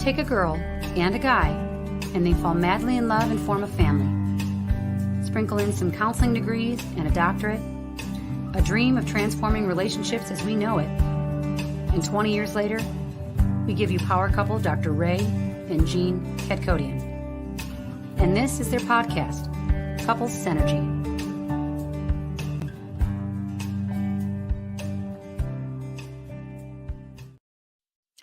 Take a girl and a guy, and they fall madly in love and form a family. Sprinkle in some counseling degrees and a doctorate, a dream of transforming relationships as we know it. And 20 years later, we give you power couple Dr. Ray and Jean Ketkodian. And this is their podcast, Couples Synergy.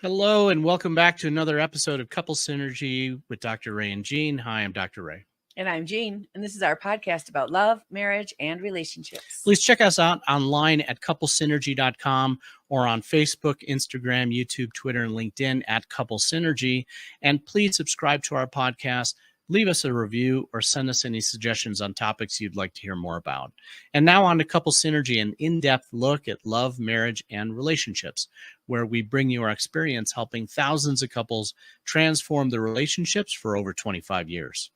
Hello, and welcome back to another episode of Couple Synergy with Dr. Ray and Jean. Hi, I'm Dr. Ray. And I'm Jean, and this is our podcast about love, marriage, and relationships. Please check us out online at couplesynergy.com or on Facebook, Instagram, YouTube, Twitter, and LinkedIn at Couple Synergy. And please subscribe to our podcast, leave us a review, or send us any suggestions on topics you'd like to hear more about. And now on to Couple Synergy, an in-depth look at love, marriage, and relationships, where we bring you our experience helping thousands of couples transform their relationships for over 25 years.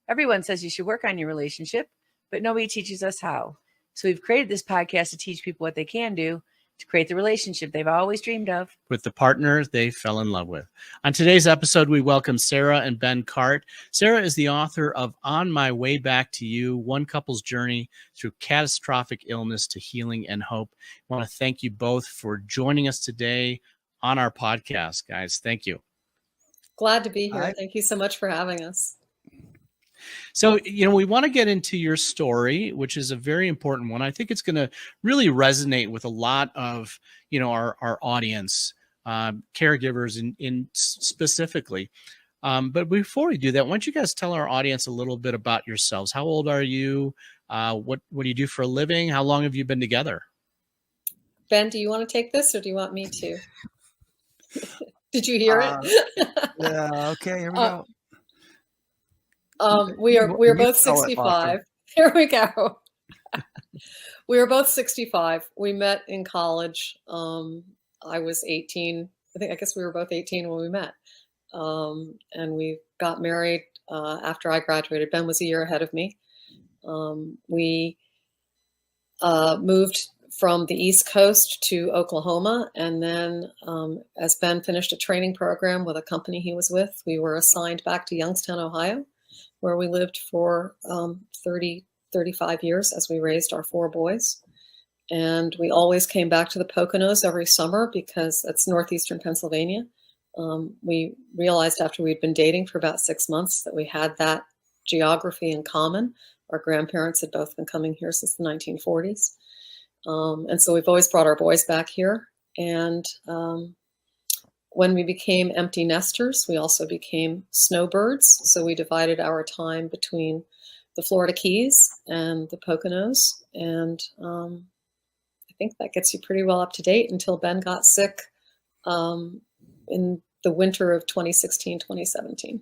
Everyone says you should work on your relationship, but nobody teaches us how. So we've created this podcast to teach people what they can do to create the relationship they've always dreamed of with the partner they fell in love with. On today's episode, we welcome Sarah and Ben Cart. Sarah is the author of On My Way Back to You, One Couple's Journey Through Catastrophic Illness to Healing and Hope. I want to thank you both for joining us today on our podcast, guys. Thank you. Glad to be here. Thank you so much for having us. So, we want to get into your story, which is a very important one. I think it's going to really resonate with a lot of, our audience, caregivers in specifically. But before we do that, why don't you guys tell our audience a little bit about yourselves? How old are you? What do you do for a living? How long have you been together? Ben, do you want to take this or do you want me to? Did you hear it? Yeah. Okay. Here we go. We are both 65. Here we go. We were both 65. We met in college. I was 18. I guess we were both 18 when we met. And we got married after I graduated. Ben was a year ahead of me. We moved from the East Coast to Oklahoma. And then as Ben finished a training program with a company he was with, we were assigned back to Youngstown, Ohio, where we lived for 35 years as we raised our 4 boys. And we always came back to the Poconos every summer because that's northeastern Pennsylvania. We realized after we'd been dating for about 6 months that we had that geography in common. Our grandparents had both been coming here since the 1940s. And so we've always brought our boys back here. And when we became empty nesters, we also became snowbirds. So we divided our time between the Florida Keys and the Poconos. And I think that gets you pretty well up to date until Ben got sick in the winter of 2016, 2017.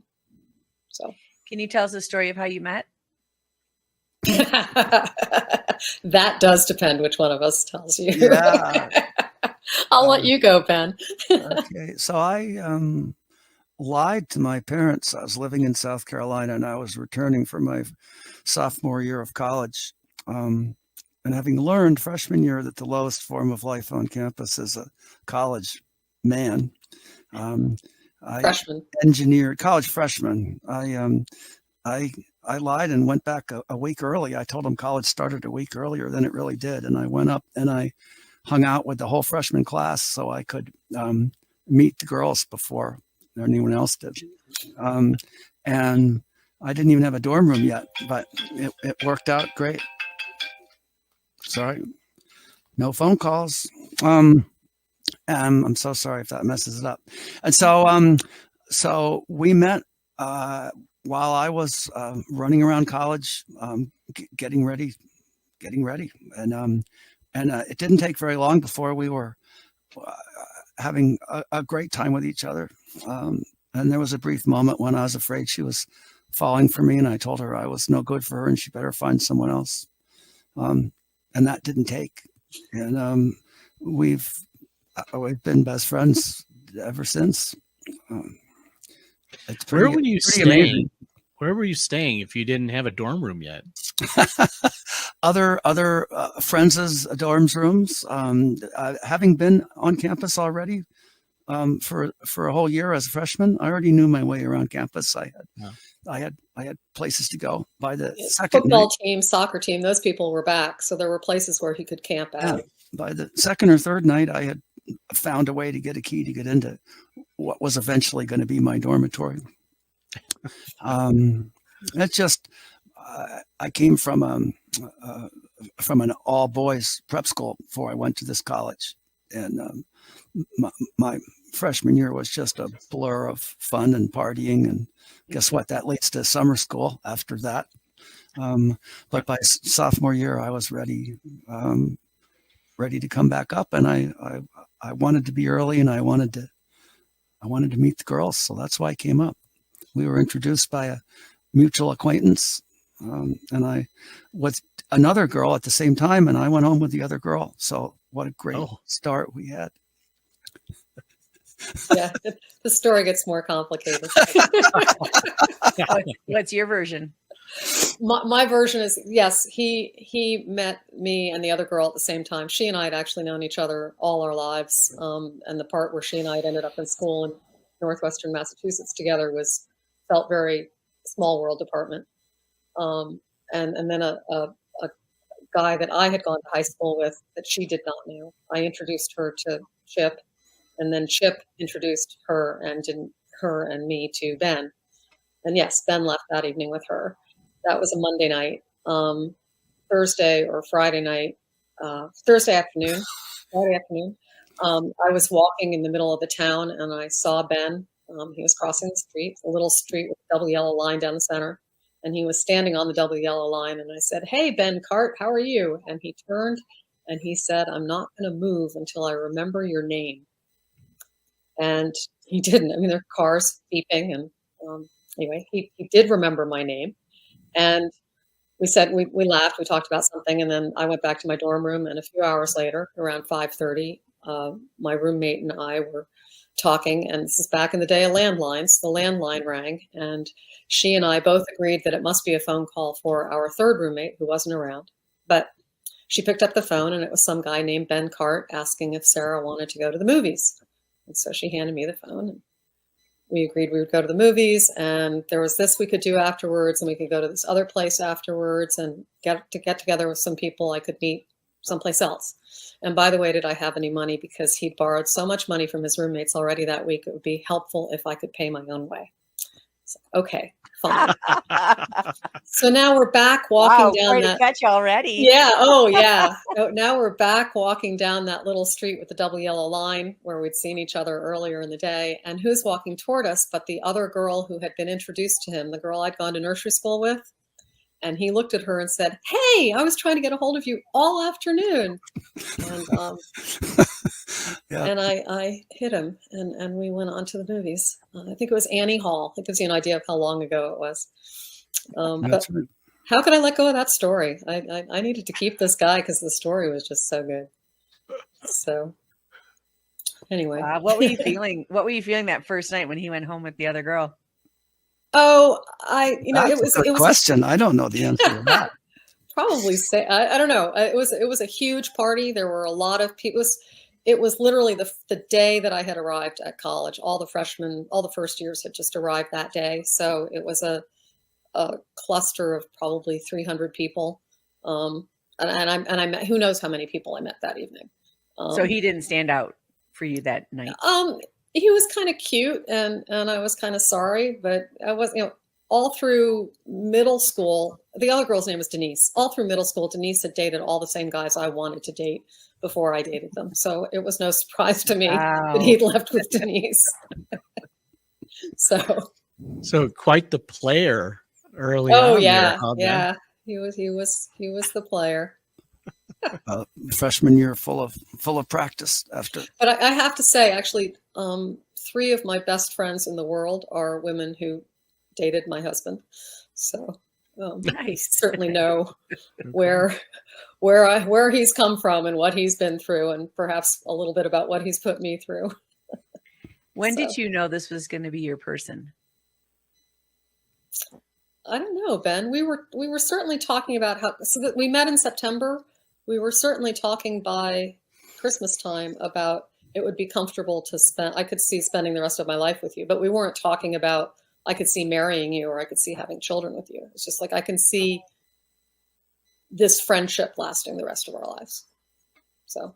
So, can you tell us the story of how you met? That does depend which one of us tells you. Yeah. I'll let you go, Ben. Okay. So I lied to my parents. I was living in South Carolina and I was returning from my sophomore year of college. And having learned freshman year that the lowest form of life on campus is a college man. Freshman. College freshman. I lied and went back a week early. I told them college started a week earlier than it really did. And I went up and I hung out with the whole freshman class so I could meet the girls before anyone else did. And I didn't even have a dorm room yet, but it worked out great. Sorry, no phone calls. I'm so sorry if that messes it up. And so we met while I was running around college, getting ready. And it didn't take very long before we were having a great time with each other. And there was a brief moment when I was afraid she was falling for me, and I told her I was no good for her and she better find someone else. And that didn't take. And we've been best friends ever since. It's pretty, Where were you staying? Amazing. Where were you staying if you didn't have a dorm room yet? Other friends' dorms rooms. Having been on campus already for a whole year as a freshman. I already knew my way around campus. Yeah. I had places to go. By the second Football night, team, soccer team, those people were back. So there were places where he could camp yeah, out. by the second or third night, I had found a way to get a key to get into what was eventually going to be my dormitory. It's just I came from an all boys prep school before I went to this college, and my freshman year was just a blur of fun and partying, and guess what? That leads to summer school after that. But by sophomore year, I was ready to come back up, and I wanted to be early, and I wanted to meet the girls, so that's why I came up. We were introduced by a mutual acquaintance, and I with another girl at the same time, and I went home with the other girl. So what a great start we had. Yeah, the story gets more complicated. What's your version? My version is, yes, he met me and the other girl at the same time. She and I had actually known each other all our lives. And the part where she and I had ended up in school in Northwestern Massachusetts together felt very small world apartment. And then a guy that I had gone to high school with that she did not know. I introduced her to Chip, and then Chip introduced her and me to Ben. And yes, Ben left that evening with her. That was a Monday night. Thursday or Friday night, Thursday afternoon, Friday afternoon. I was walking in the middle of the town and I saw Ben. He was crossing the street, a little street with a double yellow line down the center. And he was standing on the double yellow line. And I said, "Hey, Ben Cart, how are you?" And he turned and he said, "I'm not going to move until I remember your name." And he didn't. I mean, there are cars beeping. And anyway, he did remember my name. And we said, we laughed, we talked about something. And then I went back to my dorm room. And a few hours later, around 5:30, my roommate and I were talking, and this is back in the day of landlines. The landline rang, and she and I both agreed that it must be a phone call for our third roommate who wasn't around. But she picked up the phone, and it was some guy named Ben Cart asking if Sarah wanted to go to the movies. And so she handed me the phone, and we agreed we would go to the movies, and there was this we could do afterwards, and we could go to this other place afterwards and get together with some people I could meet someplace else. And by the way, did I have any money? Because he'd borrowed so much money from his roommates already that week, it would be helpful if I could pay my own way. So, okay, fine. So now we're back walking down that. Catch already. Yeah. Oh, yeah. So now we're back walking down that little street with the double yellow line where we'd seen each other earlier in the day. And who's walking toward us but the other girl who had been introduced to him, the girl I'd gone to nursery school with. And he looked at her and said, "Hey, I was trying to get a hold of you all afternoon." And Yeah. and I hit him, and we went on to the movies. I think it was Annie Hall. It gives you an idea of how long ago it was. But Right. how could I let go of that story? I needed to keep this guy because the story was just so good. So anyway. What were you feeling? What were you feeling that first night when he went home with the other girl? Oh, That's a good question. I don't know the answer to that. Probably say I don't know. It was a huge party. There were a lot of people. It was literally the day that I had arrived at college. All the freshmen, all the first years had just arrived that day. So it was a cluster of probably 300 people. And I met, who knows how many people I met that evening. So he didn't stand out for you that night. He was kind of cute, and I was kind of sorry, but I was, all through middle school, the other girl's name was Denise. All through middle school, Denise had dated all the same guys I wanted to date before I dated them. So it was no surprise to me that he'd left with Denise. So quite the player early oh on. yeah, there, huh, Ben? yeah. He was the player. Freshman year full of practice after. But I have to say, actually, 3 of my best friends in the world are women who dated my husband. So I certainly know where he's come from and what he's been through, and perhaps a little bit about what he's put me through. When did you know this was going to be your person? I don't know, Ben. We were certainly talking about so that we met in September. We were certainly talking by Christmas time about it would be comfortable to spend, I could see spending the rest of my life with you, but we weren't talking about, I could see marrying you or I could see having children with you. It's just like, I can see this friendship lasting the rest of our lives. So.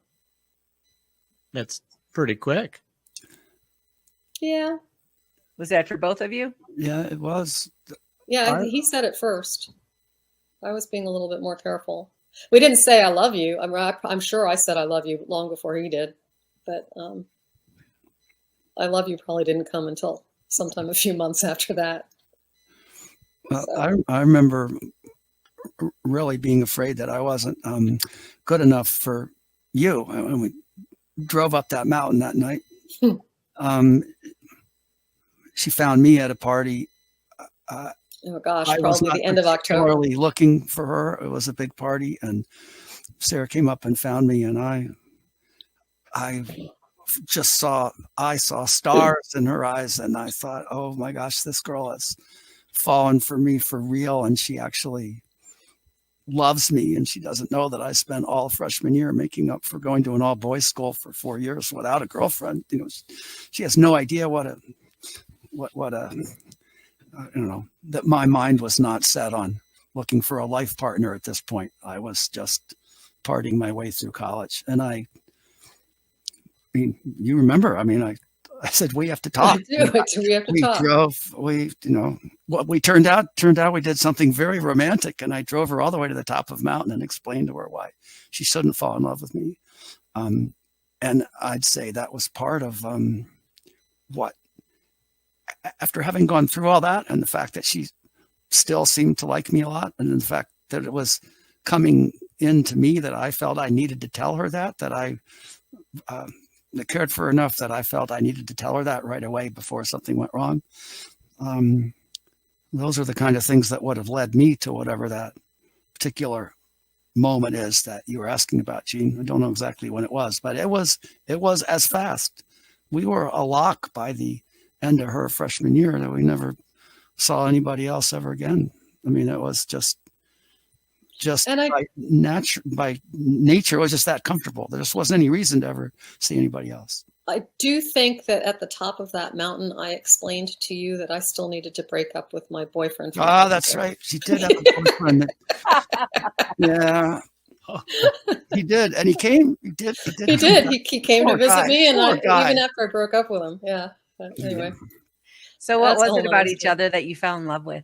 That's pretty quick. Yeah. Was that for both of you? Yeah, it was. Yeah, he said it first. I was being a little bit more careful. We didn't say I love you. I'm sure I said I love you long before he did, but I love you probably didn't come until sometime a few months after that. Well, So. I remember really being afraid that I wasn't good enough for you. When we drove up that mountain that night, she found me at a party. Oh gosh, I was probably not the end of October. particularly looking for her. It was a big party, and Sarah came up and found me, and I just saw stars in her eyes, and I thought, oh my gosh, this girl has fallen for me for real, and she actually loves me, and she doesn't know that I spent all freshman year making up for going to an all-boys school for 4 years without a girlfriend. You know, she has no idea what a that my mind was not set on looking for a life partner at this point. I was just partying my way through college, and I mean, you remember? I mean, I said we have to talk. We have to talk. Drove. We turned out we did something very romantic, and I drove her all the way to the top of the mountain and explained to her why she shouldn't fall in love with me. And I'd say that was part of what. After having gone through all that, and the fact that she still seemed to like me a lot, and the fact that it was coming into me that I felt I needed to tell her that I cared for her enough that I felt I needed to tell her that right away before something went wrong. Those are the kind of things that would have led me to whatever that particular moment is that you were asking about, Gene. I don't know exactly when it was, but it was as fast. We were a lock by the end of her freshman year that we never saw anybody else ever again. I mean, it was just by nature, it was just that comfortable. There just wasn't any reason to ever see anybody else. I do think that at the top of that mountain, I explained to you that I still needed to break up with my boyfriend. That's right. She did have a boyfriend. Yeah. He did, and he came. He did. He came to visit me, and even after I broke up with him. Yeah. But anyway. So what was it about each other that you fell in love with?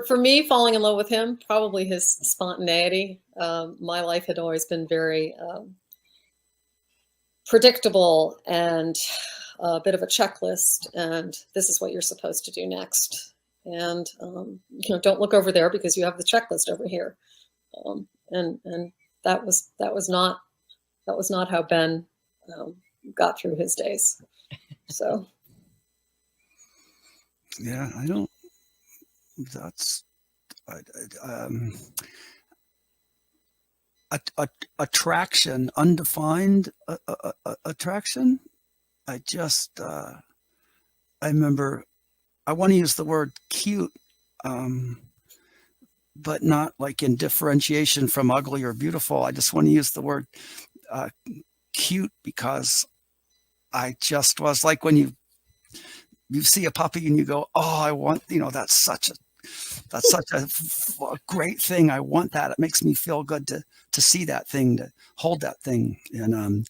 For me, falling in love with him, probably his spontaneity. My life had always been very predictable and a bit of a checklist, and this is what you're supposed to do next. And don't look over there because you have the checklist over here. And that was not how Ben got through his days. So. Yeah, I don't. That's attraction, undefined attraction. I remember. I want to use the word cute, but not like in differentiation from ugly or beautiful. I just want to use the word cute because I just was like when you see a puppy and you go, oh, I want, that's such a great thing. I want that. It makes me feel good to see that thing, to hold that thing. And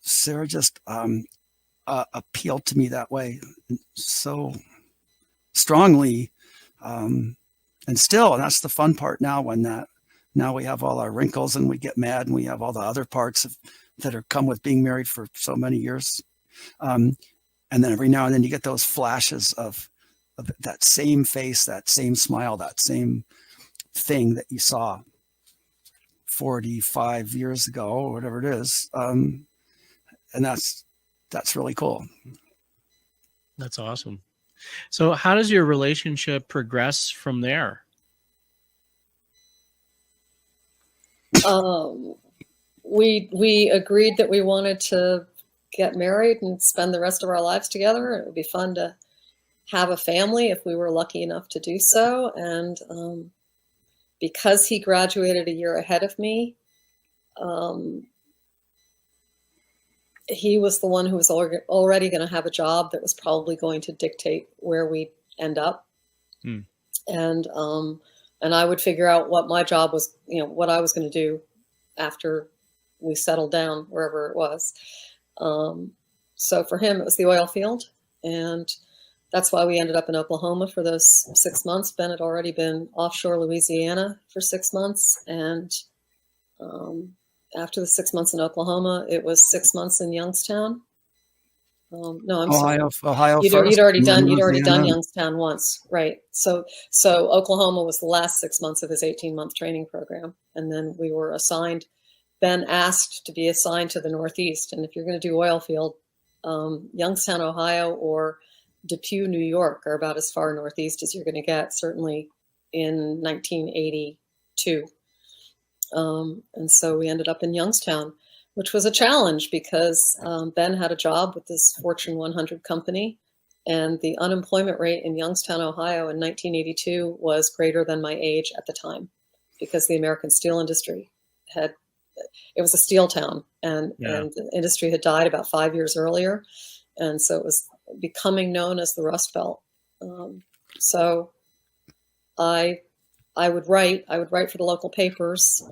Sarah just appealed to me that way so strongly. And that's the fun part now now we have all our wrinkles and we get mad and we have all the other parts that are come with being married for so many years. And then every now and then you get those flashes of that same face, that same smile, that same thing that you saw 45 years ago or whatever it is. And that's really cool. That's awesome. So how does your relationship progress from there? We agreed that we wanted to get married and spend the rest of our lives together. It would be fun to have a family if we were lucky enough to do so. And because he graduated a year ahead of me, he was the one who was already going to have a job that was probably going to dictate where we end up. And I would figure out what my job was, what I was going to do after we settled down wherever it was. So for him, it was the oil field. And that's why we ended up in Oklahoma for those 6 months. Ben had already been offshore Louisiana for 6 months. And after the 6 months in Oklahoma, it was 6 months in Youngstown. No, I'm Ohio, sorry. Ohio. You'd first, already and then done Louisiana. Youngstown once, right? So Oklahoma was the last 6 months of his 18-month training program, and then we were assigned. Ben asked to be assigned to the Northeast, and if you're going to do oil field, Youngstown, Ohio, or Depew, New York, are about as far northeast as you're going to get. Certainly in 1982, and so we ended up in Youngstown, which was a challenge because Ben had a job with this Fortune 100 company, and the unemployment rate in Youngstown, Ohio in 1982 was greater than my age at the time, because the American steel industry it was a steel town, and the industry had died about 5 years earlier. And so it was becoming known as the Rust Belt. So I would write for the local papers,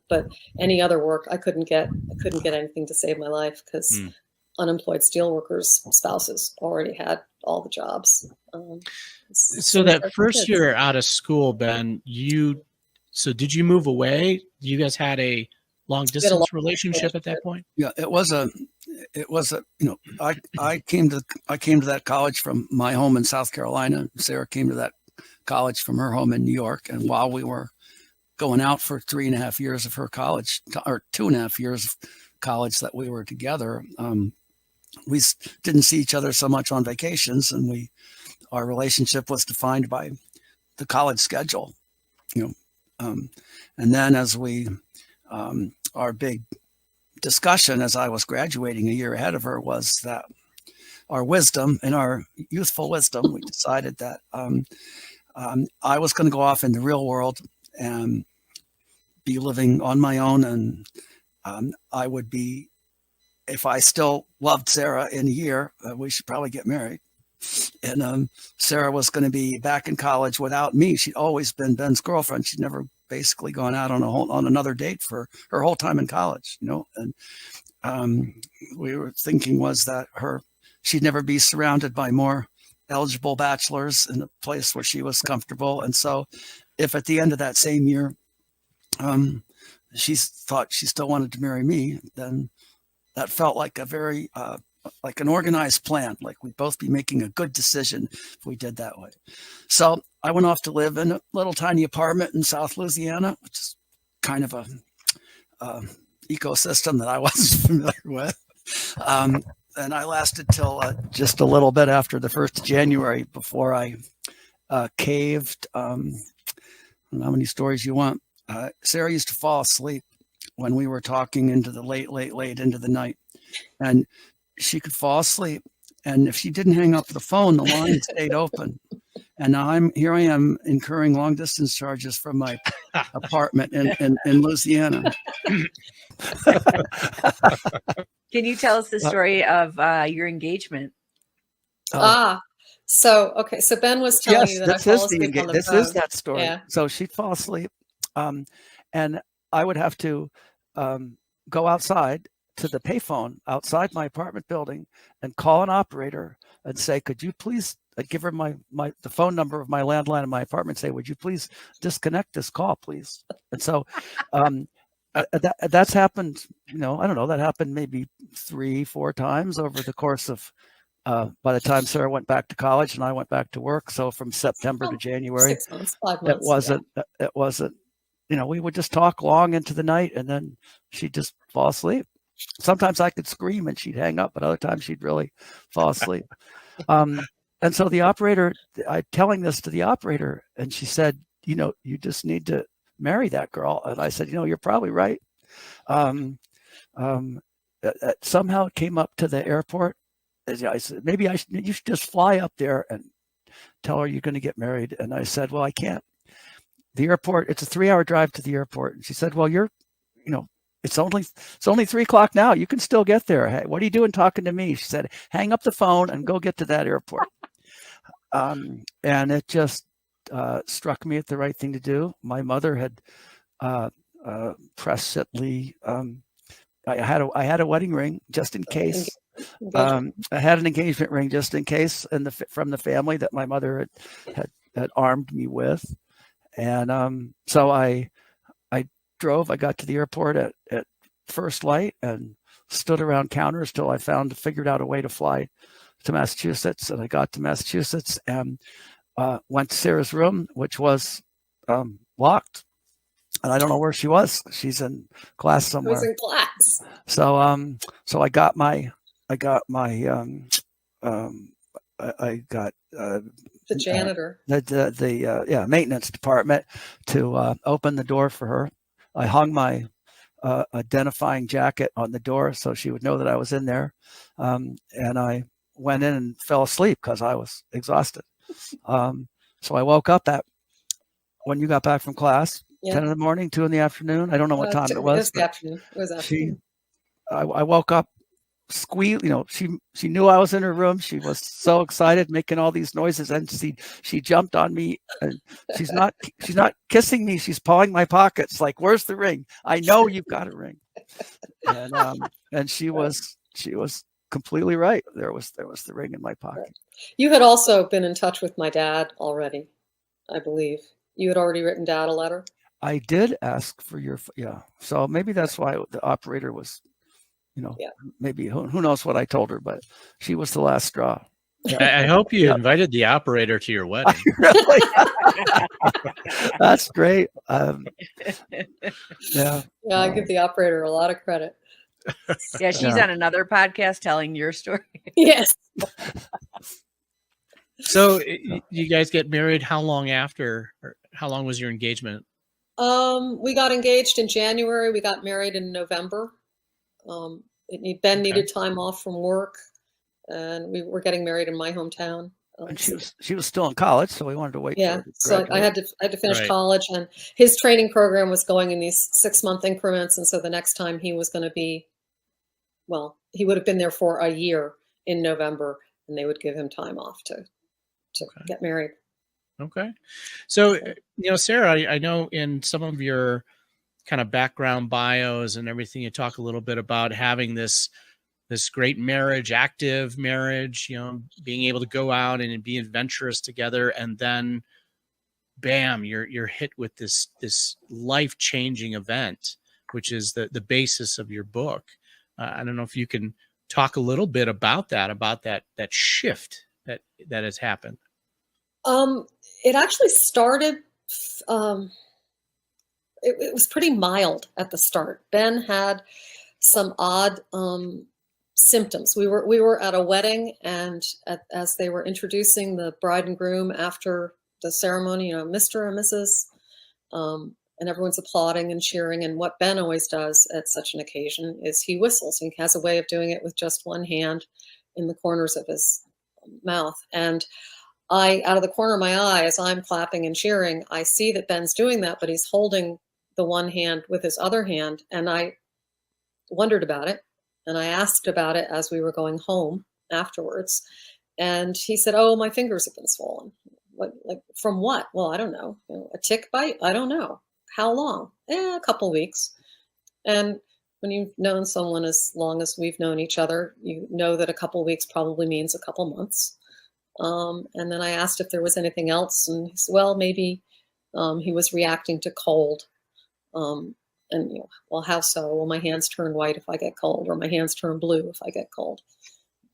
but any other work I couldn't get anything to save my life, because unemployed steelworkers' spouses already had all the jobs. So that first year out of school, Ben, did you move away? You guys had a long distance relationship at that point? Yeah, it was a, I came to that college from my home in South Carolina. Sarah came to that college from her home in New York. And while we were going out for 3.5 years of her college, or 2.5 years of college that we were together, we didn't see each other so much on vacations, and our relationship was defined by the college schedule, and then as our big discussion as I was graduating a year ahead of her was that our wisdom, in our youthful wisdom, we decided that I was going to go off in the real world and be living on my own, and I would be, if I still loved Sarah in a year, we should probably get married. And Sarah was going to be back in college without me. She'd always been Ben's girlfriend. She'd never basically gone out on another date for her whole time in college, and we were thinking was that she'd never be surrounded by more eligible bachelors in a place where she was comfortable. And so if at the end of that same year she thought she still wanted to marry me, then that felt like a very like an organized plan, like we'd both be making a good decision if we did that way. So I went off to live in a little tiny apartment in South Louisiana, which is kind of a ecosystem that I wasn't familiar with. And I lasted till just a little bit after the 1st of January before I caved. I don't know how many stories you want. Sarah used to fall asleep when we were talking into the late into the night. And she could fall asleep. And if she didn't hang up the phone, the line stayed open. And now here I am incurring long distance charges from my apartment in Louisiana. Can you tell us the story of your engagement? So Ben was telling you that I fall asleep on the this phone. is that story. Yeah. So she'd fall asleep, and I would have to go outside to the payphone outside my apartment building and call an operator and say, "Could you please?" I'd give her the phone number of my landline in my apartment. Say, "Would you please disconnect this call, please?" And so that's happened. I don't know. That happened maybe 3-4 times over the course of. By the time Sarah went back to college and I went back to work, so from September to January, 6 months, 5 months. It wasn't. We would just talk long into the night, and then she'd just fall asleep. Sometimes I could scream and she'd hang up, but other times she'd really fall asleep. And so the operator, I telling this to the operator, and she said, "You just need to marry that girl." And I said, "You're probably right." Somehow it came up to the airport. I said, "Maybe you should just fly up there and tell her you're going to get married." And I said, "Well, I can't the airport, it's a 3-hour drive to the airport. And she said, well, it's only 3 o'clock now. You can still get there. Hey, what are you doing talking to me? She said, hang up the phone and go get to that airport. And it just struck me as the right thing to do. My mother had presently, I had a wedding ring just in case. I had an engagement ring just in case, and from the family that my mother had armed me with. And so I drove. I got to the airport at first light and stood around counters till I figured out a way to fly to Massachusetts. And I got to Massachusetts and went to Sarah's room, which was locked. And I don't know where she was. She's in class somewhere. I was in class. So I got the janitor, the maintenance department to open the door for her. I hung my identifying jacket on the door so she would know that I was in there. And I went in and fell asleep because I was exhausted. So I woke up when you got back from class, 10 in the morning, 2 in the afternoon. I don't know what time it was. It was afternoon. I woke up, squeal. She knew I was in her room. She was so excited, making all these noises, and she jumped on me. And she's not kissing me. She's pawing my pockets, like, "Where's the ring? I know you've got a ring." And she was completely right. There was the ring in my pocket. You had also been in touch with my dad already, I believe. You had already written Dad a letter. I did ask for so maybe that's why the operator was, maybe who knows what I told her, but she was the last straw. I hope you invited the operator to your wedding. Really? That's great. I give the operator a lot of credit. Yeah, she's on another podcast telling your story. Yes. So you guys get married how long after, or how long was your engagement? We got engaged in January. We got married in November. Ben needed time off from work, and we were getting married in my hometown. And she was still in college, so we wanted to wait. Yeah, so I had to finish college, and his training program was going in these 6-month increments, and so the next time he was going to be, he would have been there for a year in November, and they would give him time off to get married. Okay. So, Sarah, I know in some of your kind of background bios and everything, you talk a little bit about having this great marriage, active marriage, being able to go out and be adventurous together. And then bam, you're hit with this life-changing event, which is the basis of your book. I don't know if you can talk a little bit about that shift that has happened. It actually started, it was pretty mild at the start. Ben had some odd symptoms. We were at a wedding, and as they were introducing the bride and groom after the ceremony, Mr. and Mrs., and everyone's applauding and cheering. And what Ben always does at such an occasion is he whistles. He has a way of doing it with just one hand in the corners of his mouth. And out of the corner of my eye, as I'm clapping and cheering, I see that Ben's doing that, but he's holding the one hand with his other hand. And I wondered about it. And I asked about it as we were going home afterwards. And he said, "Oh, my fingers have been swollen." From what? Well, I don't know. A tick bite? I don't know. How long? A couple weeks. And when you've known someone as long as we've known each other, you know that a couple weeks probably means a couple months. And then I asked if there was anything else, and he said, well, maybe he was reacting to cold. And how so? Well, my hands turn white if I get cold, or my hands turn blue if I get cold.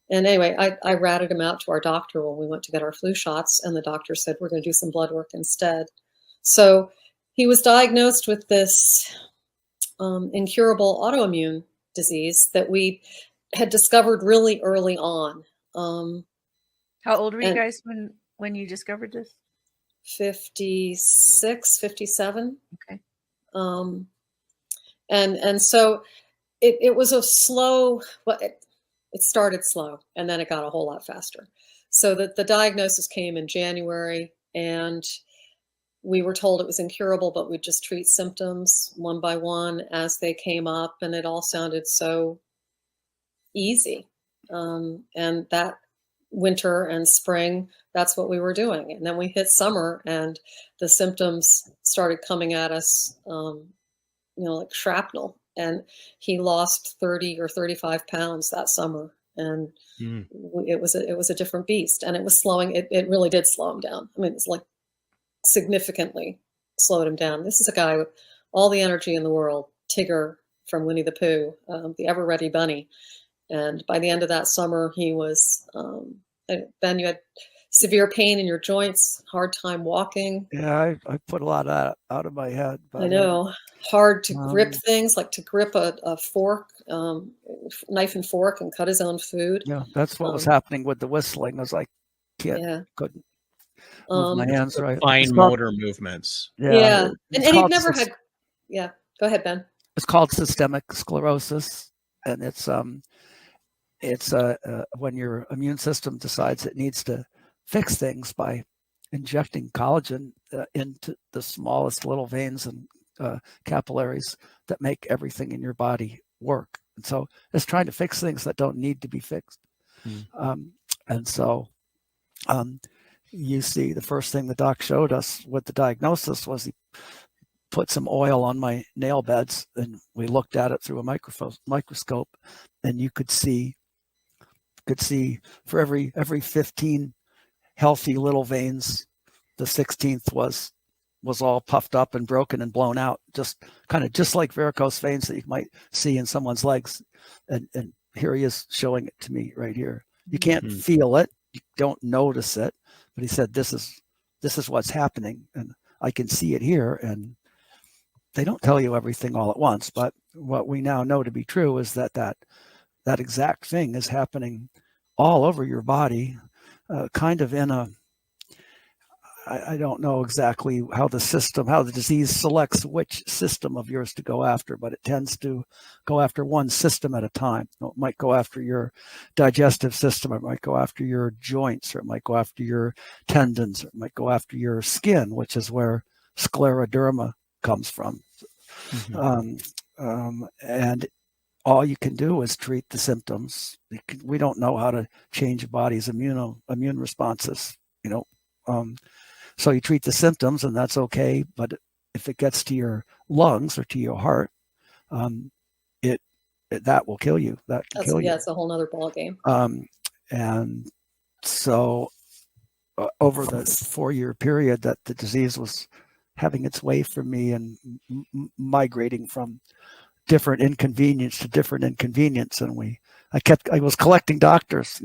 And anyway, I ratted him out to our doctor when we went to get our flu shots, and the doctor said, we're going to do some blood work instead. So he was diagnosed with this incurable autoimmune disease that we had discovered really early on. How old were you guys when you discovered this? 56, 57. Okay. And so it was a slow, it started slow, and then it got a whole lot faster. So that the diagnosis came in January, and we were told it was incurable, but we'd just treat symptoms one by one as they came up, and it all sounded so easy. And that winter and spring, that's what we were doing. And then we hit summer, and the symptoms started coming at us, like shrapnel. And he lost 30 or 35 pounds that summer, and it was a different beast, and it was slowing. It really did slow him down. I mean, it's like significantly slowed him down. This is a guy with all the energy in the world, Tigger from Winnie the Pooh, the ever ready bunny. And by the end of that summer, he was, then you had severe pain in your joints, hard time walking. Yeah, I put a lot of that out of my head. But, I know. Hard to grip things, like to grip a fork, knife and fork, and cut his own food. Yeah, that's what was happening with the whistling. I was like, couldn't move my hands right. Fine motor movements. Yeah. And he'd never had, go ahead, Ben. It's called systemic sclerosis. And it's when your immune system decides it needs to fix things by injecting collagen into the smallest little veins and capillaries that make everything in your body work. And so it's trying to fix things that don't need to be fixed. And so you see, the first thing the doc showed us with the diagnosis was he put some oil on my nail beds, and we looked at it through a microscope, and you could see for every 15 healthy little veins, the 16th was all puffed up and broken and blown out, just like varicose veins that you might see in someone's legs. And here he is showing it to me right here. You can't feel it, you don't notice it, but he said, this is what's happening, and I can see it here. And they don't tell you everything all at once, but what we now know to be true is that exact thing is happening all over your body, kind of in a, I don't know exactly how the disease selects which system of yours to go after, but it tends to go after one system at a time. It might go after your digestive system, it might go after your joints, or it might go after your tendons, or it might go after your skin, which is where scleroderma comes from. And all you can do is treat the symptoms. We don't know how to change a body's immune responses, so you treat the symptoms, and that's okay. But if it gets to your lungs or to your heart, that will kill you. That can kill you. It's a whole nother ball game. And so over the 4-year period that the disease was having its way from me and migrating from different inconvenience to different inconvenience, and I was collecting doctors.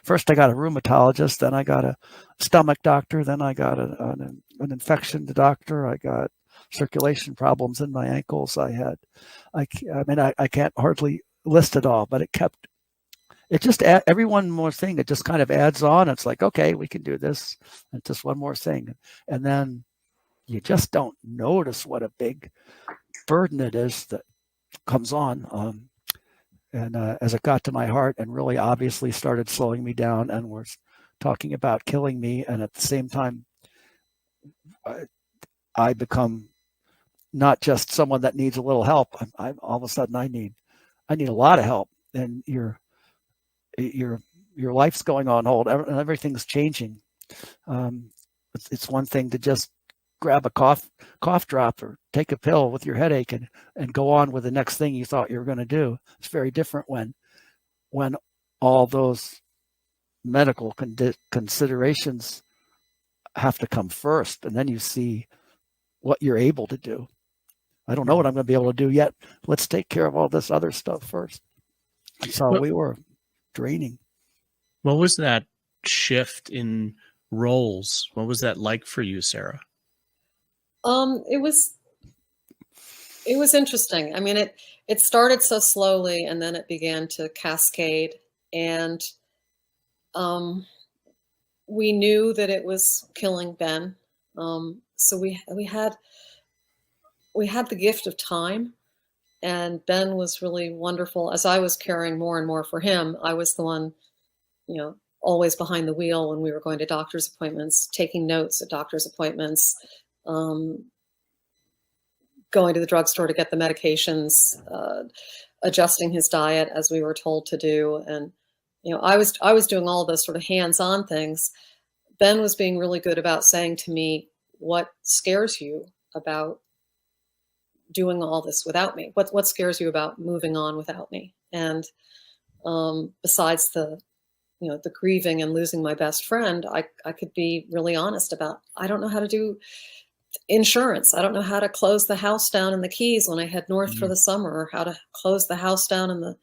First I got a rheumatologist, then I got a stomach doctor, then I got an infection doctor. I got circulation problems in my ankles. I can't hardly list it all, but every one more thing, it just kind of adds on. It's like, okay, we can do this, and just one more thing, and then you just don't notice what a big burden it is that comes on. And as it got to my heart and really obviously started slowing me down and was talking about killing me, and at the same time, I become not just someone that needs a little help. All of a sudden, I need a lot of help, and your life's going on hold, and everything's changing. It's one thing to just grab a cough drop or take a pill with your headache and go on with the next thing you thought you were going to do. It's very different when all those medical considerations have to come first, and then you see what you're able to do. I don't know what I'm going to be able to do yet. Let's take care of all this other stuff first. So we were draining. What was that shift in roles? What was that like for you, Sarah? It was interesting. I mean, it started so slowly, and then it began to cascade, and we knew that it was killing Ben. So we had the gift of time, and Ben was really wonderful. As I was caring more and more for him, I was the one, always behind the wheel when we were going to doctor's appointments, taking notes at doctor's appointments, going to the drugstore to get the medications, adjusting his diet as we were told to do. And, I was doing all those sort of hands-on things. Ben was being really good about saying to me, what scares you about doing all this without me? What scares you about moving on without me? And besides the grieving and losing my best friend, I could be really honest about, I don't know how to do insurance. I don't know how to close the house down in the Keys when I head north for the summer, or how to close the house down in the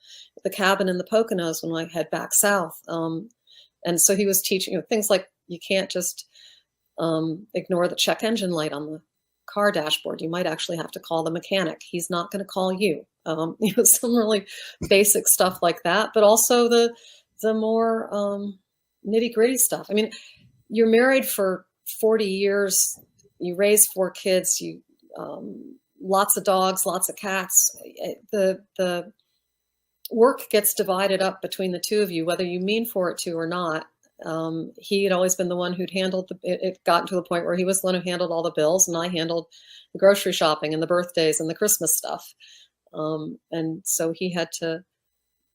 cabin in the Poconos when I head back south. And so he was teaching things like, you can't just ignore the check engine light on the car dashboard. You might actually have to call the mechanic. He's not going to call you. Some really basic stuff like that, but also the more nitty gritty stuff. I mean, you're married for 40 years. You raise 4 kids. You lots of dogs, lots of cats. The work gets divided up between the two of you, whether you mean for it to or not. He had always been the one who'd handled it gotten to the point where he was the one who handled all the bills, and I handled the grocery shopping and the birthdays and the Christmas stuff. And so he had to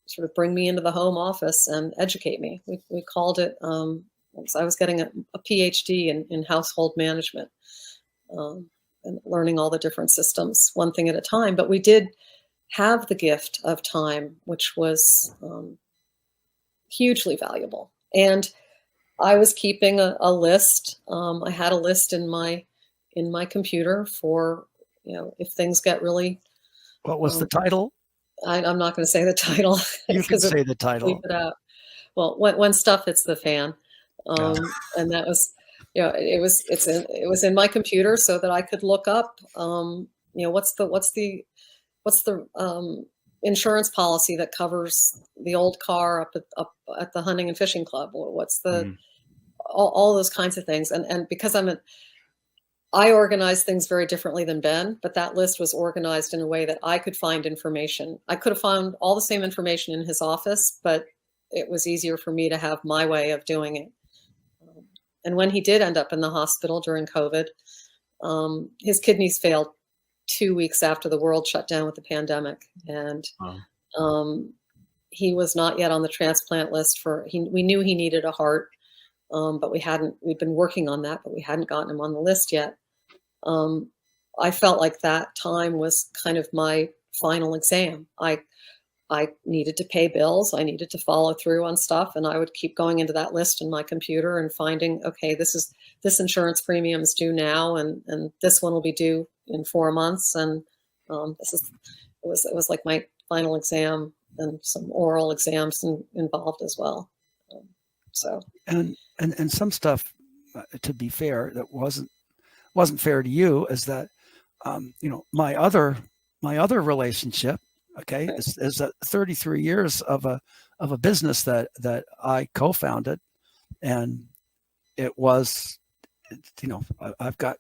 sort of bring me into the home office and educate me. We called it, I was getting a PhD in household management, and learning all the different systems, one thing at a time. But we did have the gift of time, which was hugely valuable. And I was keeping a list. I had a list in my computer for, if things get really. What was the title? I'm not going to say the title. You can say the title. Leave it out. Well, when stuff hits the fan, and that was, it was in my computer so that I could look up, what's the insurance policy that covers the old car up at the hunting and fishing club? What's the all those kinds of things? And because I organize things very differently than Ben, but that list was organized in a way that I could find information. I could have found all the same information in his office, but it was easier for me to have my way of doing it. And when he did end up in the hospital during COVID, his kidneys failed 2 weeks after the world shut down with the pandemic. And he was not yet on the transplant list we knew he needed a heart, but we'd been working on that, but we hadn't gotten him on the list yet. I felt like that time was kind of my final exam. I needed to pay bills. I needed to follow through on stuff. And I would keep going into that list in my computer and finding, okay, this insurance premium is due now. And this one will be due in 4 months. And it was like my final exam, and some oral exams involved as well. And some stuff, to be fair, that wasn't fair to you is that, my other relationship, okay, is 33 years of a business that I co-founded, and it was, I've got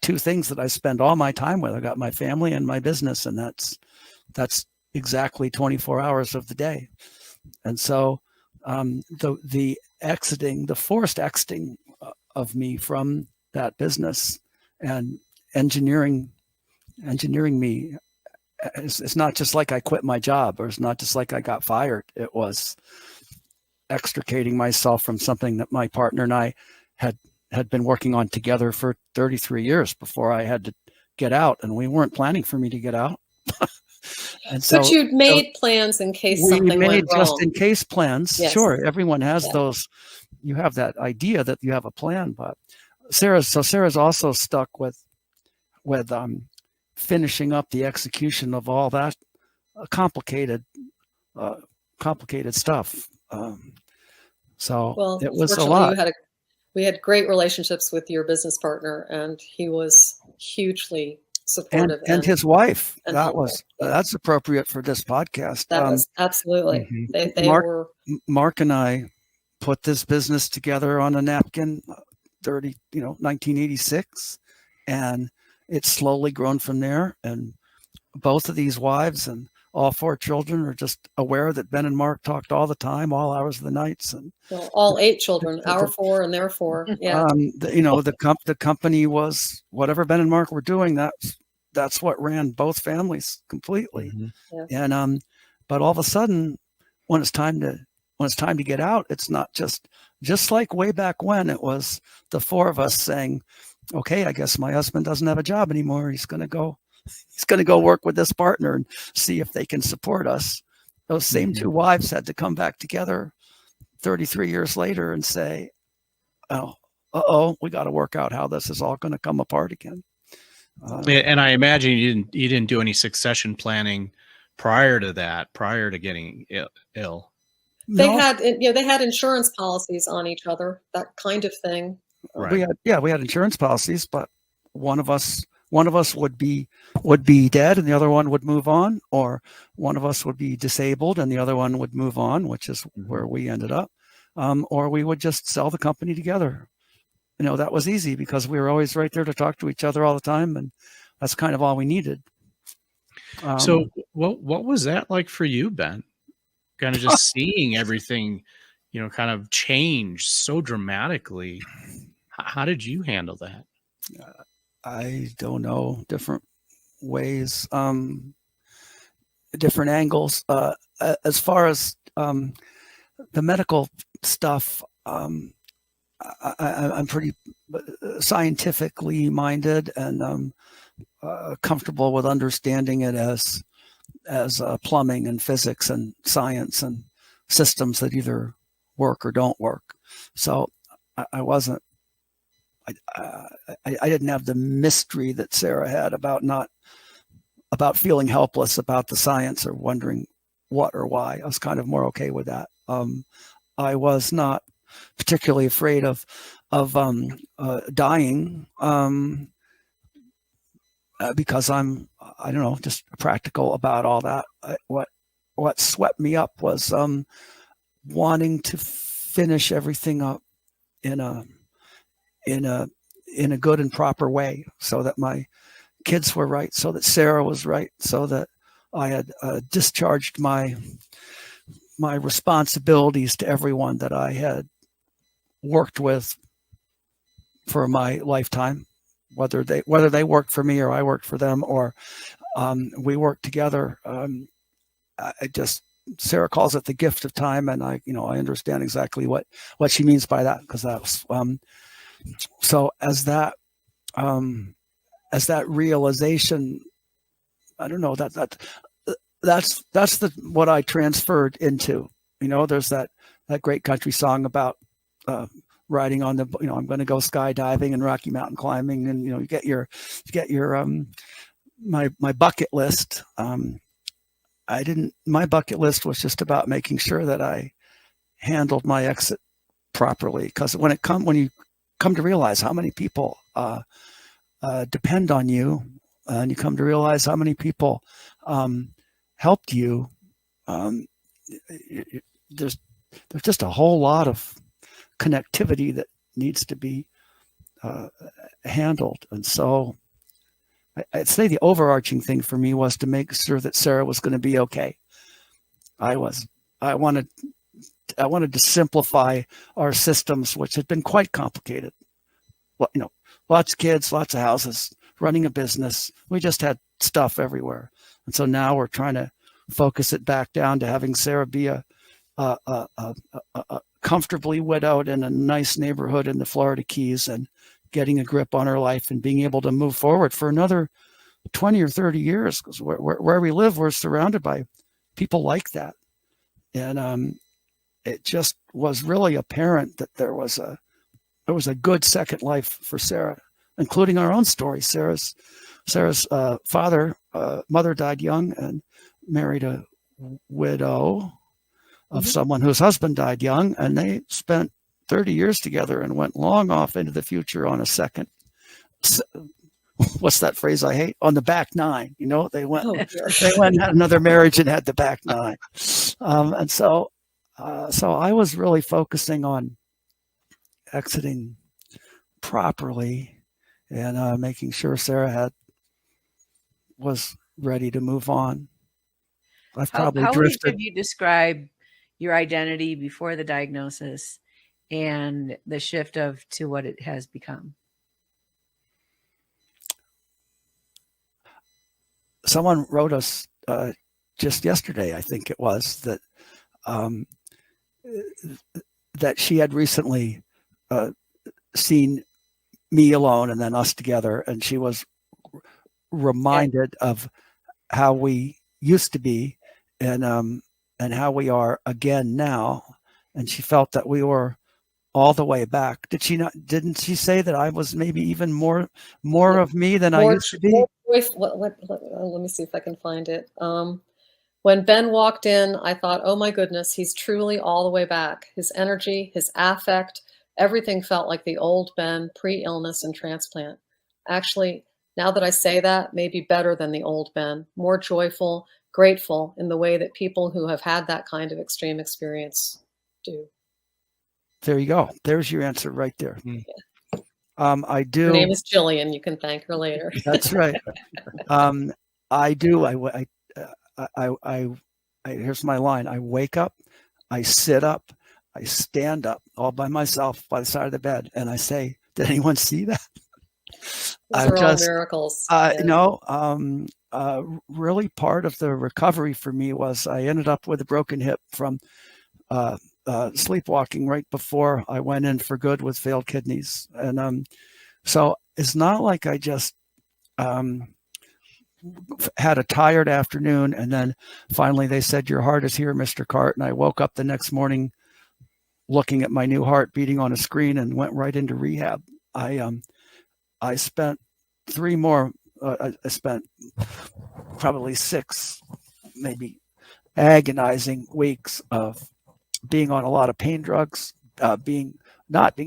2 things that I spend all my time with. I got my family and my business, and that's exactly 24 hours of the day. And so the forced exiting of me from that business and engineering me, it's not just like I quit my job, or it's not just like I got fired. It was extricating myself from something that my partner and I had been working on together for 33 years before I had to get out, and we weren't planning for me to get out. And so, but you'd made plans in case something went wrong. Just in case plans. Yes. Sure, everyone has those. You have that idea that you have a plan, but Sarah's also stuck with finishing up the execution of all that complicated stuff. So it was a lot. We had great relationships with your business partner, and he was hugely supportive. And his wife. That's appropriate for this podcast. That was absolutely. Mm-hmm. Mark and I put this business together on a napkin, 1986, and it's slowly grown from there. And both of these wives and all 4 children are just aware that Ben and Mark talked all the time, all hours of the nights, and Well, all 8 children, our 4 and their 4. Yeah. the company was whatever Ben and Mark were doing. That's what ran both families completely. Mhm. Yeah. And but all of a sudden, when it's time to get out, it's not just like way back when it was the 4 of us saying, okay, I guess my husband doesn't have a job anymore. He's going to go work with this partner and see if they can support us. Those same 2 wives had to come back together 33 years later and say, oh, we got to work out how this is all going to come apart again. And I imagine you didn't do any succession planning prior to getting ill. They No, had insurance policies on each other, that kind of thing. Right. we had insurance policies, but one of us would be dead and the other one would move on, or one of us would be disabled and the other one would move on, which is where we ended up. Or we would just sell the company together. That was easy because we were always right there to talk to each other all the time, and that's kind of all we needed. So what was that like for you, Ben? Kind of just seeing everything, kind of change so dramatically. How did you handle that? I don't know, different ways, different angles. As far as the medical stuff, I'm pretty scientifically minded and comfortable with understanding it as plumbing and physics and science and systems that either work or don't work. So I wasn't. I didn't have the mystery that Sarah had about feeling helpless about the science or wondering what or why. I was kind of more okay with that. I was not particularly afraid of dying because I don't know, just practical about all that. What swept me up was wanting to finish everything up in a good and proper way, so that my kids were right, so that Sarah was right, so that I had discharged my responsibilities to everyone that I had worked with for my lifetime, whether they worked for me or I worked for them, or we worked together. Sarah calls it the gift of time, and I understand exactly what she means by that, because that was so as that realization, I don't know, that's what I transferred into. There's that great country song about riding on the, I'm going to go skydiving and Rocky Mountain climbing, and you get your my bucket list. My bucket list was just about making sure that I handled my exit properly, because when you come to realize how many people depend on you, and you come to realize how many people helped you, there's just a whole lot of connectivity that needs to be handled. And so I'd say the overarching thing for me was to make sure that Sarah was going to be okay. I wanted to simplify our systems, which had been quite complicated. Lots of kids, lots of houses, running a business. We just had stuff everywhere. And so now we're trying to focus it back down to having Sarah be a comfortably widowed in a nice neighborhood in the Florida Keys, and getting a grip on her life and being able to move forward for another 20 or 30 years. Because where we live, we're surrounded by people like that. And it just was really apparent that there was a good second life for Sarah, including our own story. Sarah's mother died young and married a widow of someone whose husband died young, and they spent 30 years together and went long off into the future on a second. What's that phrase I hate? On the back nine. They went and had another marriage and had the back nine. And so I was really focusing on exiting properly and making sure Sarah was ready to move on. I've How probably would drifted. you describe your identity before the diagnosis and the shift to what it has become? Someone wrote us just yesterday, I think it was, um, that she had recently seen me alone and then us together, and she was reminded of how we used to be, and how we are again now, and she felt that we were all the way back. Did she not? Didn't she say that I was maybe even more Yeah. of me than I used to be? Let me see if I can find it. When Ben walked in, I thought, oh my goodness, he's truly all the way back. His energy, his affect, everything felt like the old Ben pre-illness and transplant. Actually, now that I say that, maybe better than the old Ben, more joyful, grateful in the way that people who have had that kind of extreme experience do. There you go. There's your answer right there. Mm. I do. Her name is Jillian. You can thank her later. That's right. I do. Here's my line. I wake up, I sit up, I stand up all by myself by the side of the bed, and I say, "Did anyone see that?" Those are all miracles. No. Really, part of the recovery for me was I ended up with a broken hip from sleepwalking right before I went in for good with failed kidneys, and so it's not like I just had a tired afternoon and then finally they said, "Your heart is here, Mr. Cart," and I woke up the next morning looking at my new heart beating on a screen and went right into rehab. I spent I spent probably 6, maybe agonizing weeks of being on a lot of pain drugs, not being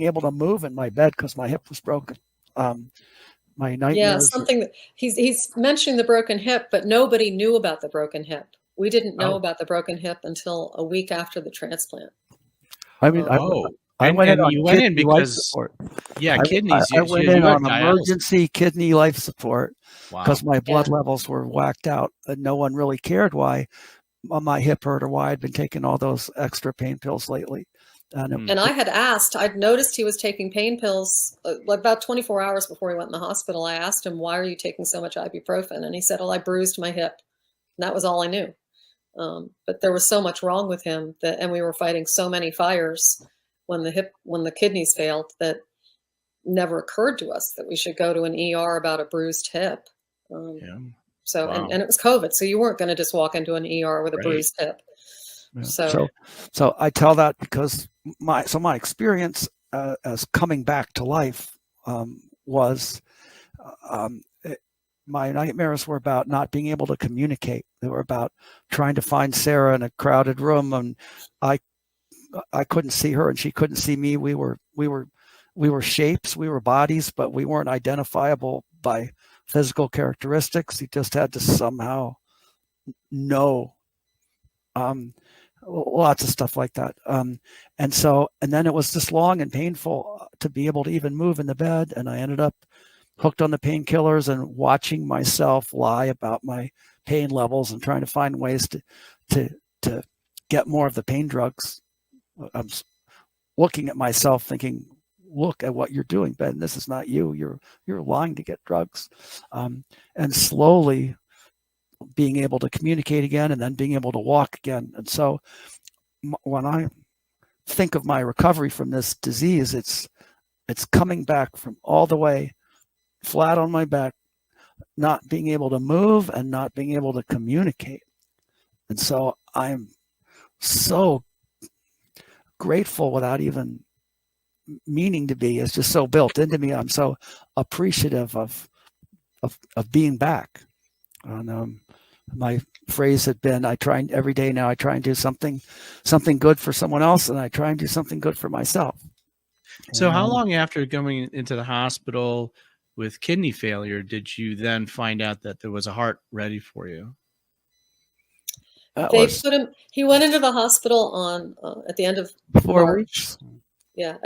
able to move in my bed because my hip was broken. My nightmares. Yeah, something that he's mentioning the broken hip, but nobody knew about the broken hip. We didn't know about the broken hip until a week after the transplant. I mean, I went in on you went in kidney life because support. kidneys. I went in you had on dialysis. emergency kidney life support because Wow. my blood levels were whacked out, and no one really cared why my hip hurt or why I'd been taking all those extra pain pills lately. And I had asked, I'd noticed he was taking pain pills about 24 hours before he went in the hospital. I asked him, "Why are you taking so much ibuprofen?" And he said, "Oh, I bruised my hip." And that was all I knew. But there was so much wrong with him and we were fighting so many fires when the kidneys failed that never occurred to us that we should go to an ER about a bruised hip. So, Wow. and it was COVID. So you weren't going to just walk into an ER with a bruised hip. Yeah. So I tell that because my experience as coming back to life was my nightmares were about not being able to communicate. They were about trying to find Sarah in a crowded room, and I couldn't see her and she couldn't see me. We were shapes, we were bodies, but we weren't identifiable by physical characteristics. You just had to somehow know. Lots of stuff like that. And then it was just long and painful to be able to even move in the bed. And I ended up hooked on the painkillers and watching myself lie about my pain levels and trying to find ways to get more of the pain drugs. I'm looking at myself thinking, look at what you're doing, Ben. This is not you. You're lying to get drugs. And slowly being able to communicate again and then being able to walk again. And so when I think of my recovery from this disease, it's coming back from all the way flat on my back, not being able to move and not being able to communicate. And so I'm so grateful without even meaning to be. It's just so built into me. I'm so appreciative of being back. And my phrase had been, every day now I try and do something good for someone else, and I try and do something good for myself. So how long after going into the hospital with kidney failure did you then find out that there was a heart ready for you? He went into the hospital on at the end of 4 weeks. Yeah,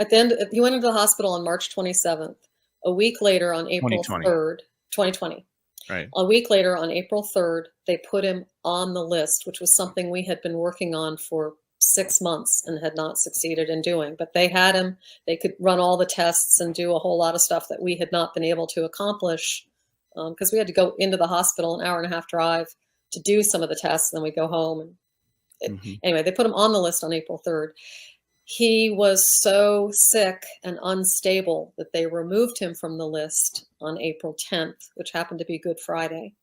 he went into the hospital on March 27th. A week later, on April 3rd, 2020. Right. A week later, on April 3rd, they put him on the list, which was something we had been working on for 6 months and had not succeeded in doing. But they had him, they could run all the tests and do a whole lot of stuff that we had not been able to accomplish because we had to go into the hospital an hour and a half drive to do some of the tests. And then we go home. And anyway, they put him on the list on April 3rd. He was so sick and unstable that they removed him from the list on April 10th, which happened to be Good Friday.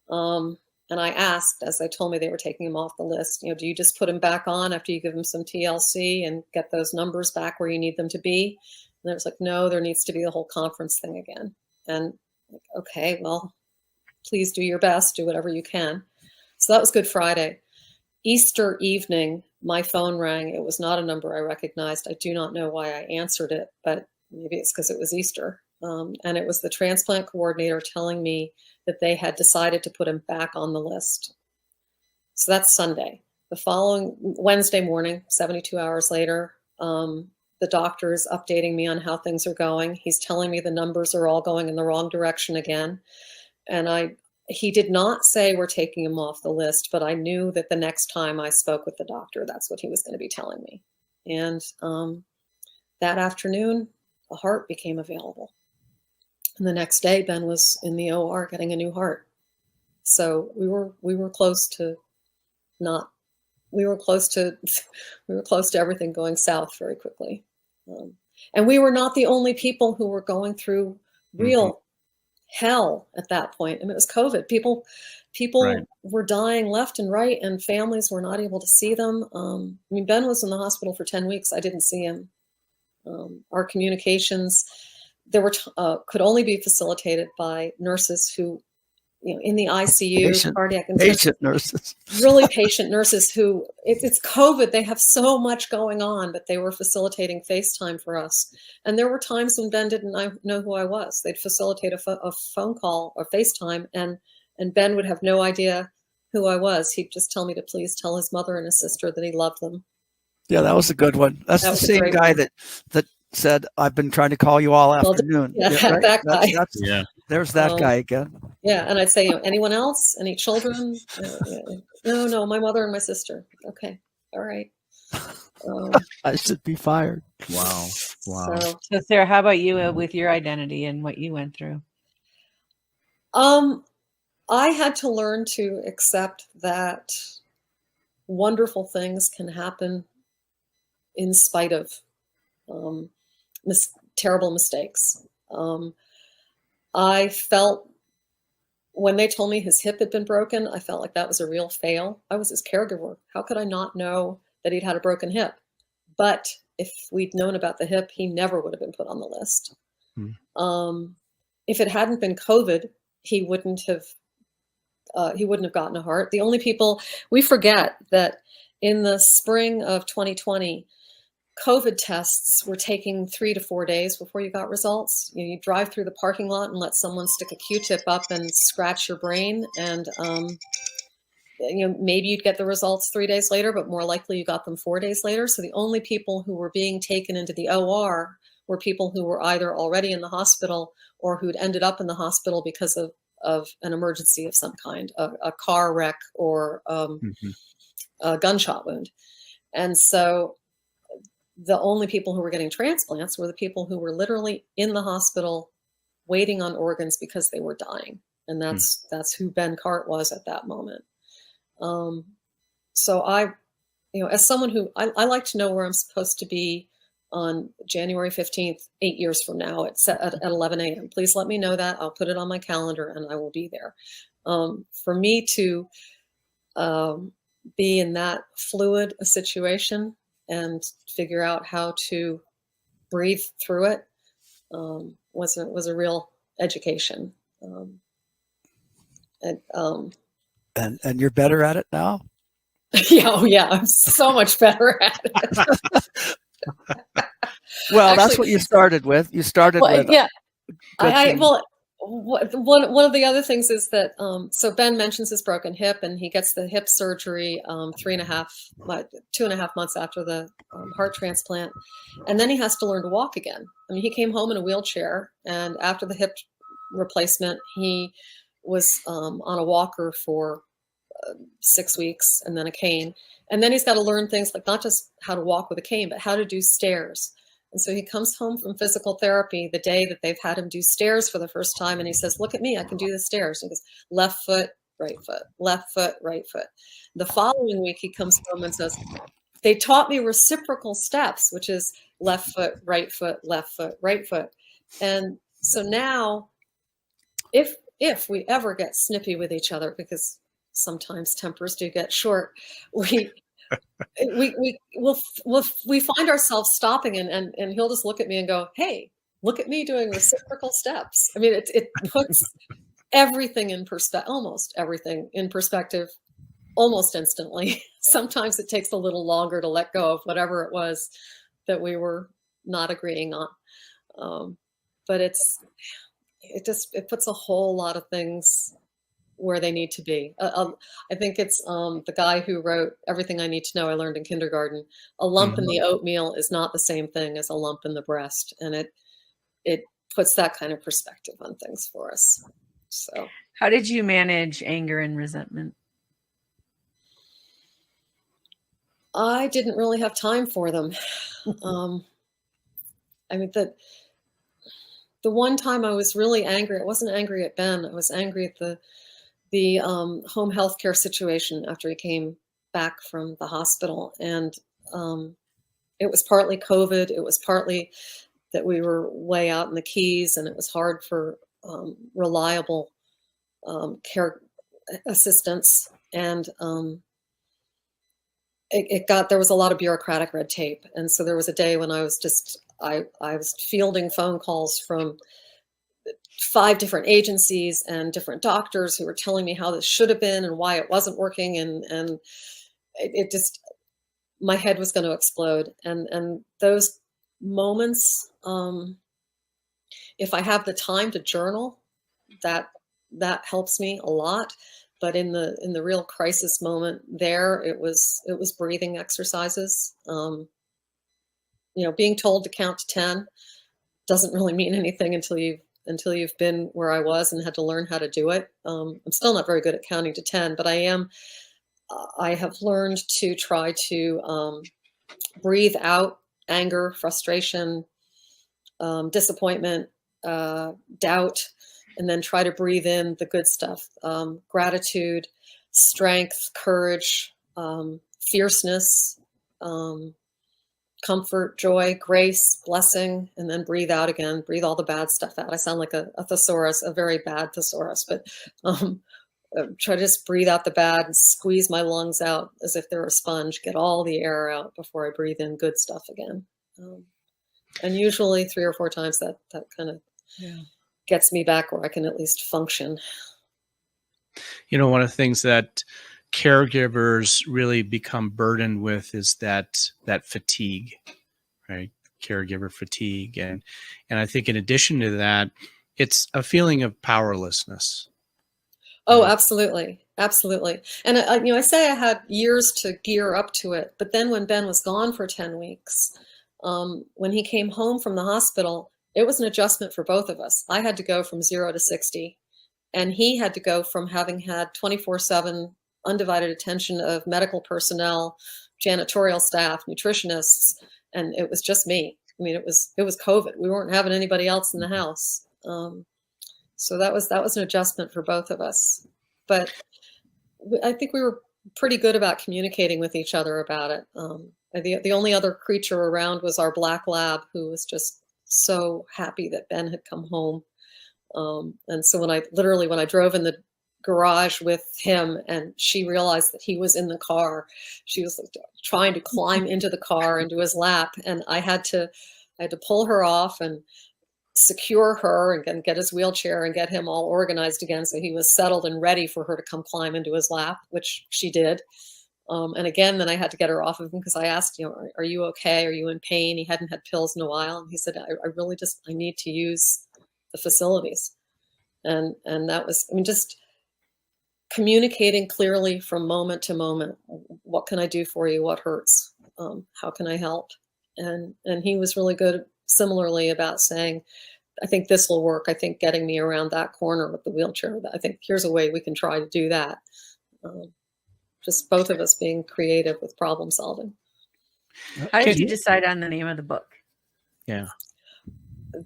And I asked, as they told me they were taking him off the list, do you just put him back on after you give him some TLC and get those numbers back where you need them to be? And it was like, no, there needs to be the whole conference thing again. And like, okay, well, please do your best, do whatever you can. So that was Good Friday. Easter evening, my phone rang. It was not a number I recognized. I do not know why I answered it, but maybe it's because it was Easter. And it was the transplant coordinator telling me that they had decided to put him back on the list. So that's Sunday. The following Wednesday morning, 72 hours later, the doctor is updating me on how things are going. He's telling me the numbers are all going in the wrong direction again. And he did not say we're taking him off the list, but I knew that the next time I spoke with the doctor, that's what he was going to be telling me. And that afternoon, a heart became available. And the next day, Ben was in the OR getting a new heart. So we were close to everything going south very quickly. And we were not the only people who were going through real hell at that point. I mean, it was COVID. People Right. were dying left and right, and families were not able to see them. I mean, Ben was in the hospital for 10 weeks. I didn't see him. Our communications could only be facilitated by nurses who, in the ICU, cardiac intensive, patient nurses, really patient nurses who, it's COVID, they have so much going on, but they were facilitating FaceTime for us. And there were times when Ben didn't know who I was. They'd facilitate a phone call or FaceTime, and Ben would have no idea who I was. He'd just tell me to please tell his mother and his sister that he loved them. Yeah, that was a good one. That's the same guy that said, "I've been trying to call you all afternoon." Yeah, right? that guy. Yeah. There's that guy again. Yeah, and I'd say, anyone else? Any children? No, my mother and my sister. Okay, all right. I should be fired. Wow. So Sarah, how about you with your identity and what you went through? I had to learn to accept that wonderful things can happen in spite of terrible mistakes. I felt, when they told me his hip had been broken, I felt like that was a real fail. I was his caregiver. How could I not know that he'd had a broken hip? But if we'd known about the hip, he never would have been put on the list. If it hadn't been COVID, he wouldn't have gotten a heart. The only people, we forget that in the spring of 2020, COVID tests were taking 3 to 4 days before you got results. You drive through the parking lot and let someone stick a Q-tip up and scratch your brain, and maybe you'd get the results 3 days later, but more likely you got them 4 days later. So the only people who were being taken into the OR were people who were either already in the hospital or who'd ended up in the hospital because of an emergency of some kind, a car wreck or a gunshot wound. And so the only people who were getting transplants were the people who were literally in the hospital waiting on organs because they were dying. And that's who Ben Cart was at that moment. So I, as someone who, I like to know where I'm supposed to be on January 15th, 8 years from now at 11 a.m. Please let me know that. I'll put it on my calendar and I will be there. For me to be in that fluid a situation and figure out how to breathe through it was a real education. And you're better at it now? Yeah, I'm so much better at it. Well, that's what you started with. You started with. Yeah. One of the other things is that, so Ben mentions his broken hip, and he gets the hip surgery 2.5 months after the heart transplant. And then he has to learn to walk again. I mean, he came home in a wheelchair, and after the hip replacement, he was on a walker for 6 weeks and then a cane. And then he's got to learn things like not just how to walk with a cane, but how to do stairs. And so he comes home from physical therapy the day that they've had him do stairs for the first time. And he says, look at me, I can do the stairs. And he goes, left foot, right foot, left foot, right foot. The following week, he comes home and says, they taught me reciprocal steps, which is left foot, right foot, left foot, right foot. And so now, if we ever get snippy with each other, because sometimes tempers do get short, we find ourselves stopping and he'll just look at me and go, hey, look at me doing reciprocal steps. I mean, it puts everything in perspective, almost everything in perspective, almost instantly. Sometimes it takes a little longer to let go of whatever it was that we were not agreeing on. But it puts a whole lot of things where they need to be. I think it's the guy who wrote Everything I Need to Know I Learned in Kindergarten. A lump in the oatmeal is not the same thing as a lump in the breast. And it puts that kind of perspective on things for us. So how did you manage anger and resentment? I didn't really have time for them. I mean, the one time I was really angry, I wasn't angry at Ben. I was angry at the home health care situation after he came back from the hospital. And it was partly COVID. It was partly that we were way out in the Keys and it was hard for reliable care assistance. And there was a lot of bureaucratic red tape. And so there was a day when I was I was fielding phone calls from 5 different agencies and different doctors who were telling me how this should have been and why it wasn't working. And it just, my head was going to explode. And those moments, if I have the time to journal, that helps me a lot. But in the real crisis moment there, it was breathing exercises. Being told to count to 10 doesn't really mean anything until you've been where I was and had to learn how to do it. I'm still not very good at counting to 10, but I have learned to try to breathe out anger, frustration, disappointment, doubt, and then try to breathe in the good stuff, gratitude, strength, courage, fierceness, comfort, joy, grace, blessing, and then breathe out again. Breathe all the bad stuff out. I sound like a thesaurus, a very bad thesaurus, but try to just breathe out the bad and squeeze my lungs out as if they're a sponge, get all the air out before I breathe in good stuff again. And usually 3 or 4 times that kind of gets me back where I can at least function. One of the things that caregivers really become burdened with is that fatigue, right? Caregiver fatigue. And I think in addition to that, it's a feeling of powerlessness. Oh, absolutely. Absolutely. And I say I had years to gear up to it, but then when Ben was gone for 10 weeks, when he came home from the hospital, it was an adjustment for both of us. I had to go from 0 to 60, and he had to go from having had 24/7 undivided attention of medical personnel, janitorial staff, nutritionists, and it was just me. I mean, it was COVID. We weren't having anybody else in the house. So that was an adjustment for both of us. But I think we were pretty good about communicating with each other about it. The only other creature around was our black lab, who was just so happy that Ben had come home. And so when I drove in the garage with him and she realized that he was in the car, she was like trying to climb into the car into his lap, and I had to pull her off and secure her and get his wheelchair and get him all organized again so he was settled and ready for her to come climb into his lap, which she did. And again, then I had to get her off of him because I asked, are you okay? Are you in pain? He hadn't had pills in a while. And he said, I need to use the facilities. And that was, just communicating clearly from moment to moment. What can I do for you? What hurts? How can I help? And he was really good similarly about saying, I think this will work. I think getting me around that corner with the wheelchair, I think here's a way we can try to do that. Just both of us being creative with problem solving. How did you decide on the name of the book? Yeah.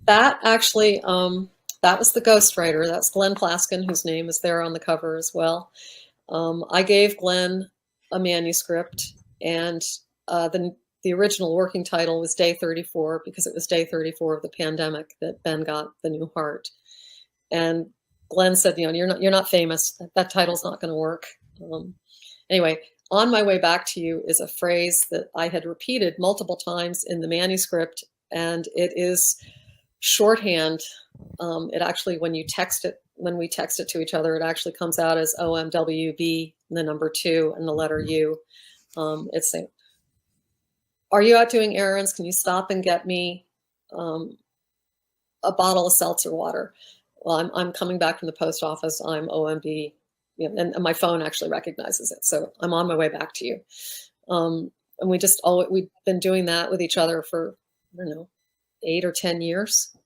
That actually, that was the ghostwriter. That's Glenn Plaskin, whose name is there on the cover as well. I gave Glenn a manuscript, and the original working title was Day 34, because it was day 34 of the pandemic that Ben got the new heart. And Glenn said, you're not famous. That title's not going to work. Anyway, On My Way Back to You is a phrase that I had repeated multiple times in the manuscript, and it is shorthand. It actually, when we text it to each other, it actually comes out as OMWB, and the number 2 and the letter U. It's saying, are you out doing errands? Can you stop and get me a bottle of seltzer water? Well, I'm coming back from the post office. I'm OMB, and my phone actually recognizes it. So I'm on my way back to you. And we've been doing that with each other for, I don't know, 8 or 10 years.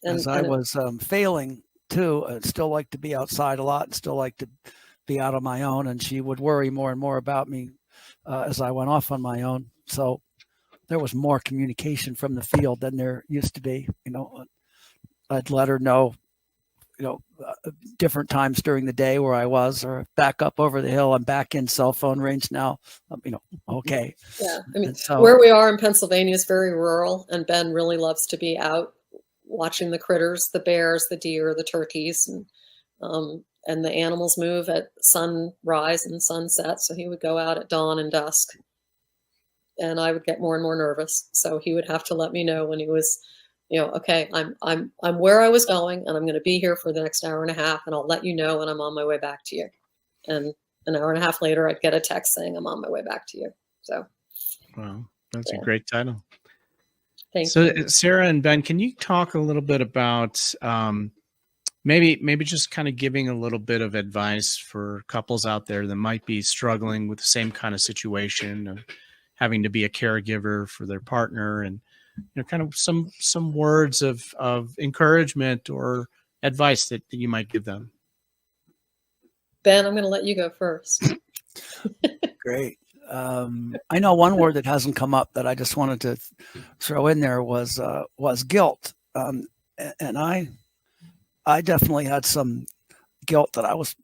As I was failing too, I'd still like to be outside a lot and still like to be out on my own. And she would worry more and more about me as I went off on my own. So there was more communication from the field than there used to be. I'd let her know, different times during the day where I was, or back up over the hill. I'm back in cell phone range now. Okay. Yeah. I mean, so, where we are in Pennsylvania is very rural, and Ben really loves to be out watching the critters, the bears, the deer, the turkeys, and the animals move at sunrise and sunset. So he would go out at dawn and dusk, and I would get more and more nervous. So he would have to let me know when he was, okay, I'm where I was going, and I'm going to be here for the next hour and a half, and I'll let you know when I'm on my way back to you. And an hour and a half later, I'd get a text saying I'm on my way back to you. So, wow, that's a great title. Thank you. Sarah and Ben, can you talk a little bit about maybe just kind of giving a little bit of advice for couples out there that might be struggling with the same kind of situation of having to be a caregiver for their partner, and kind of some words of encouragement or advice that you might give them? Ben, I'm going to let you go first. Great. I know one word that hasn't come up that I just wanted to throw in there was guilt. And I definitely had some guilt that I was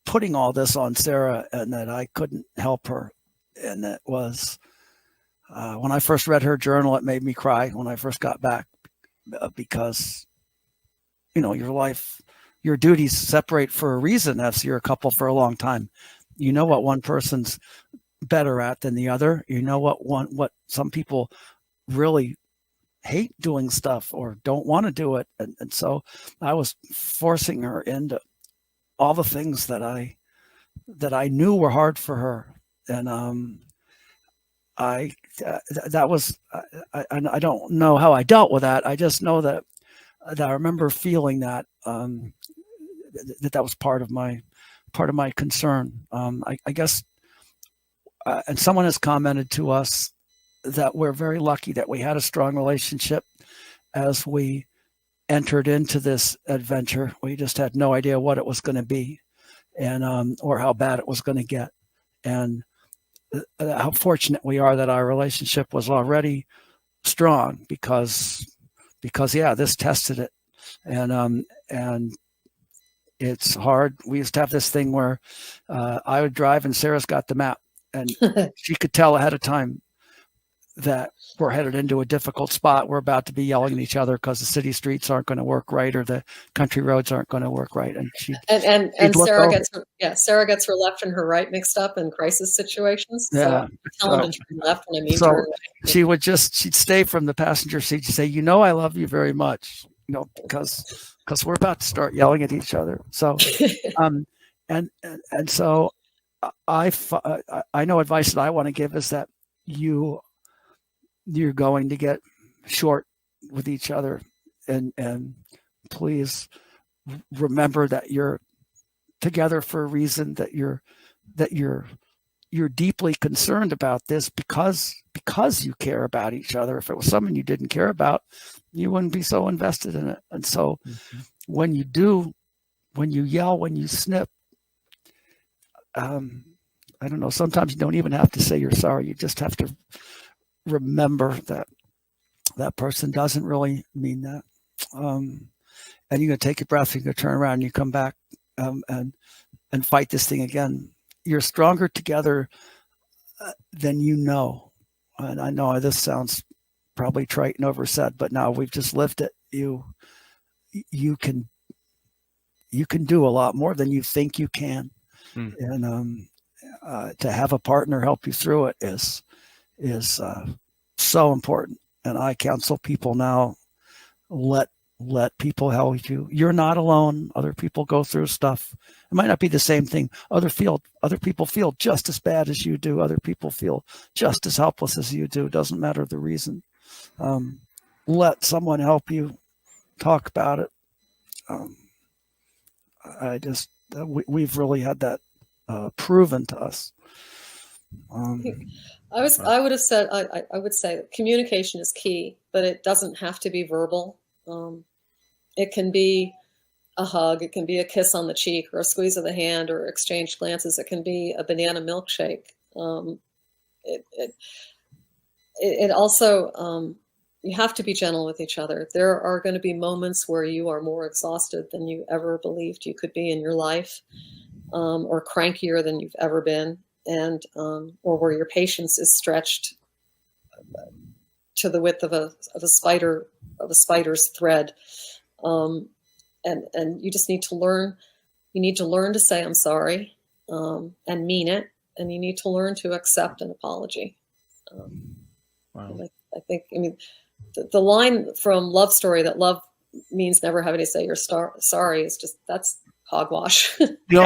putting all this on Sarah and that I couldn't help her. And it was when I first read her journal, it made me cry when I first got back, because your life, your duties separate for a reason. As you're a couple for a long time, what one person's better at than the other. What some people really hate doing stuff or don't want to do it. And so I was forcing her into all the things that I knew were hard for her. And I don't know how I dealt with that. I just know that I remember feeling that that was part of my concern. I guess, and someone has commented to us that we're very lucky that we had a strong relationship as we entered into this adventure. We just had no idea what it was going to be, and or how bad it was going to get, and how fortunate we are that our relationship was already strong because this tested it, and it's hard. We used to have this thing where I would drive and Sarah's got the map, and she could tell ahead of time that we're headed into a difficult spot. We're about to be yelling at each other because the city streets aren't going to work right, or the country roads aren't going to work right. And Sarah gets her left and her right mixed up in crisis situations. Yeah. So tell them to turn left when I mean so turn right. she'd stay from the passenger seat. She'd say, I love you very much, because we're about to start yelling at each other. So, and so I know advice that I want to give is that you're going to get short with each other, and please remember that you're together for a reason, that you're you're deeply concerned about this because you care about each other. If it was someone you didn't care about, you wouldn't be so invested in it. And so when you do, when you yell, when you snip, I don't know, sometimes you don't even have to say you're sorry. You just have to remember that that person doesn't really mean that. And you're going to take a breath, you're going to turn around, and you come back and fight this thing again. You're stronger together than you know. And I know this sounds probably trite and oversaid, but now we've just lived it. You can do a lot more than you think you can. And to have a partner help you through it is so important. And I counsel people now, let people help you. You're not alone. Other people go through stuff. It might not be the same thing. Other people feel just as bad as you do. Other people feel just as helpless as you do. It doesn't matter the reason. Let someone help you. Talk about it. We've really had that proven to us. I would say communication is key, but it doesn't have to be verbal. It can be a hug, it can be a kiss on the cheek, or a squeeze of the hand, or exchange glances. It can be a banana milkshake. It also, you have to be gentle with each other. There are going to be moments where you are more exhausted than you ever believed you could be in your life, or crankier than you've ever been, and or where your patience is stretched to the width of a spider's thread, and you just need to learn. You need to learn to say I'm sorry, and mean it, and you need to learn to accept an apology. Wow. I think, the line from Love Story that love means never having to say you're sorry is just, that's hogwash. When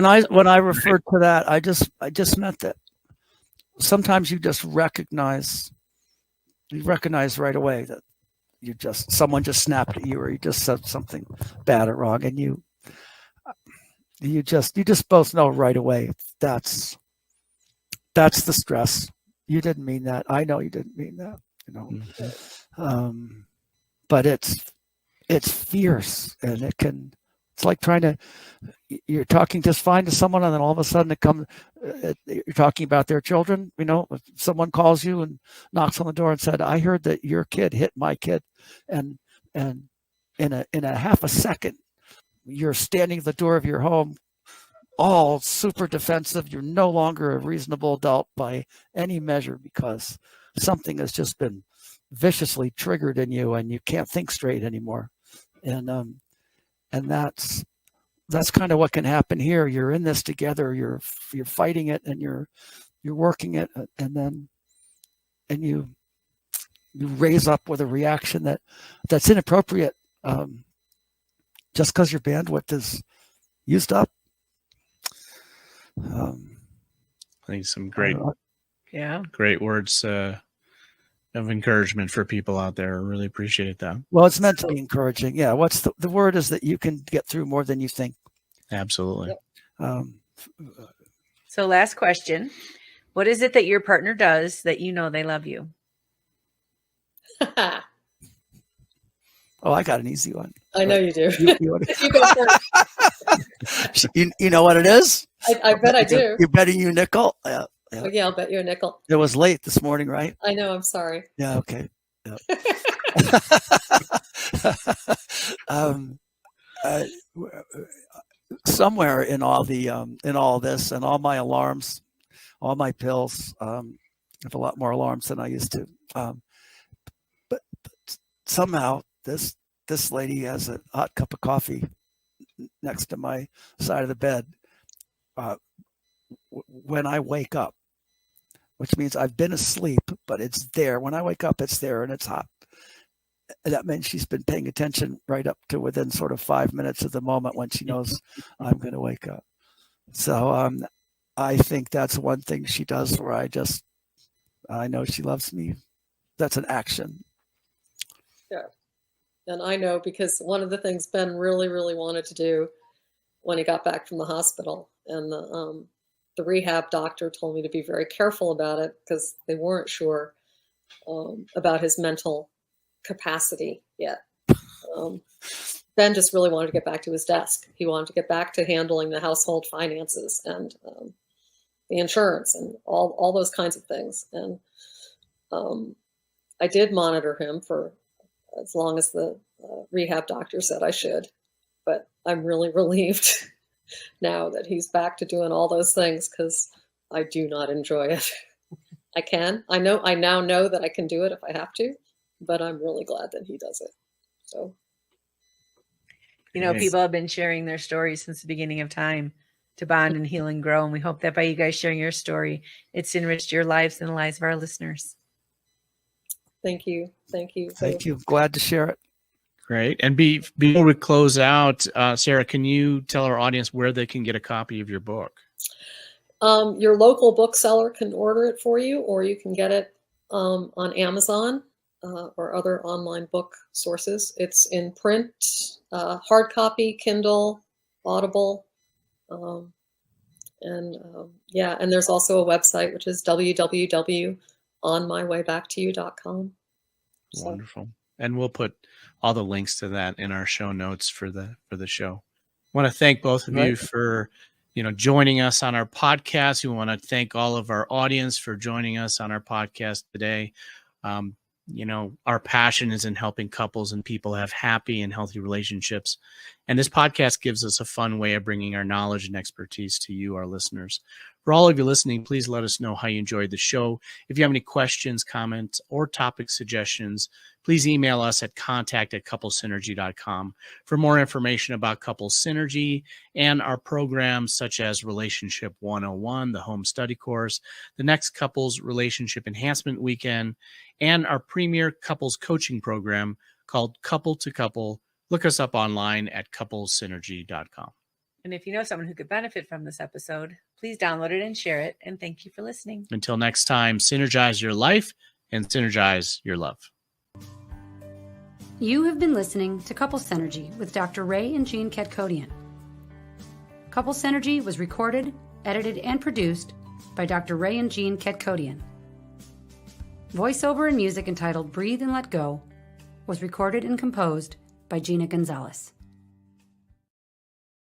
I referred to that, I just meant that sometimes you just recognize right away that someone just snapped at you, or you just said something bad or wrong, and you just both know right away that's the stress. You didn't mean that. I know you didn't mean that. But it's fierce, and it's like you're talking just fine to someone, and then all of a sudden you're talking about their children. If someone calls you and knocks on the door and said, I heard that your kid hit my kid, and in a half a second, you're standing at the door of your home, all super defensive. You're no longer a reasonable adult by any measure, because something has just been viciously triggered in you, and you can't think straight anymore. And that's kind of what can happen here. You're in this together. You're fighting it, and you're working it, and you raise up with a reaction that's inappropriate, just because your bandwidth is used up. I think some great words of encouragement for people out there. I really appreciate that. Well, it's meant to be encouraging. Yeah. What's the word is that you can get through more than you think. Absolutely. So last question. What is it that your partner does that you know they love you? Oh, I got an easy one. I know you do. You go first. You know what it is? I bet I do. You're betting you a nickel? Yeah. Oh, yeah, I'll bet you a nickel. It was late this morning, right? I know. I'm sorry. Yeah. Okay. Yeah. Somewhere in all this and all my alarms, all my pills, I have a lot more alarms than I used to. But somehow this lady has a hot cup of coffee next to my side of the bed when I wake up, which means I've been asleep, but it's there. When I wake up, it's there, and it's hot. And that means she's been paying attention right up to within sort of 5 minutes of the moment when she knows I'm going to wake up. So I think that's one thing she does where I know she loves me. That's an action. Yeah. And I know, because one of the things Ben really, really wanted to do when he got back from the hospital And the rehab doctor told me to be very careful about it because they weren't sure about his mental capacity yet. Ben just really wanted to get back to his desk. He wanted to get back to handling the household finances and the insurance and all those kinds of things. And I did monitor him for as long as the rehab doctor said I should. But I'm really relieved now that he's back to doing all those things because I do not enjoy it. I now know that I can do it if I have to, but I'm really glad that he does it. So, people have been sharing their stories since the beginning of time to bond and heal and grow. And we hope that by you guys sharing your story, it's enriched your lives and the lives of our listeners. Thank you. Thank you. Glad to share it. Great. And before we close out, Sarah, can you tell our audience where they can get a copy of your book? Your local bookseller can order it for you, or you can get it on Amazon or other online book sources. It's in print, hard copy, Kindle, Audible. And there's also a website, which is www.onmywaybacktoyou.com. Wonderful. And we'll put all the links to that in our show notes for the show. I want to thank both of you for joining us on our podcast. We want to thank all of our audience for joining us on our podcast today. Our passion is in helping couples and people have happy and healthy relationships. And this podcast gives us a fun way of bringing our knowledge and expertise to you, our listeners. For all of you listening, please let us know how you enjoyed the show. If you have any questions, comments, or topic suggestions, please email us at contact@couplesynergy.com. For more information about Couples Synergy and our programs such as Relationship 101, the home study course, the next Couples Relationship Enhancement Weekend, and our premier couples coaching program called Couple to Couple, look us up online at couplesynergy.com. And if you know someone who could benefit from this episode, please download it and share it. And thank you for listening. Until next time, synergize your life and synergize your love. You have been listening to Couple Synergy with Dr. Ray and Jean Ketkodian. Couple Synergy was recorded, edited, and produced by Dr. Ray and Jean Ketkodian. Voiceover and music entitled Breathe and Let Go was recorded and composed by Gina Gonzalez.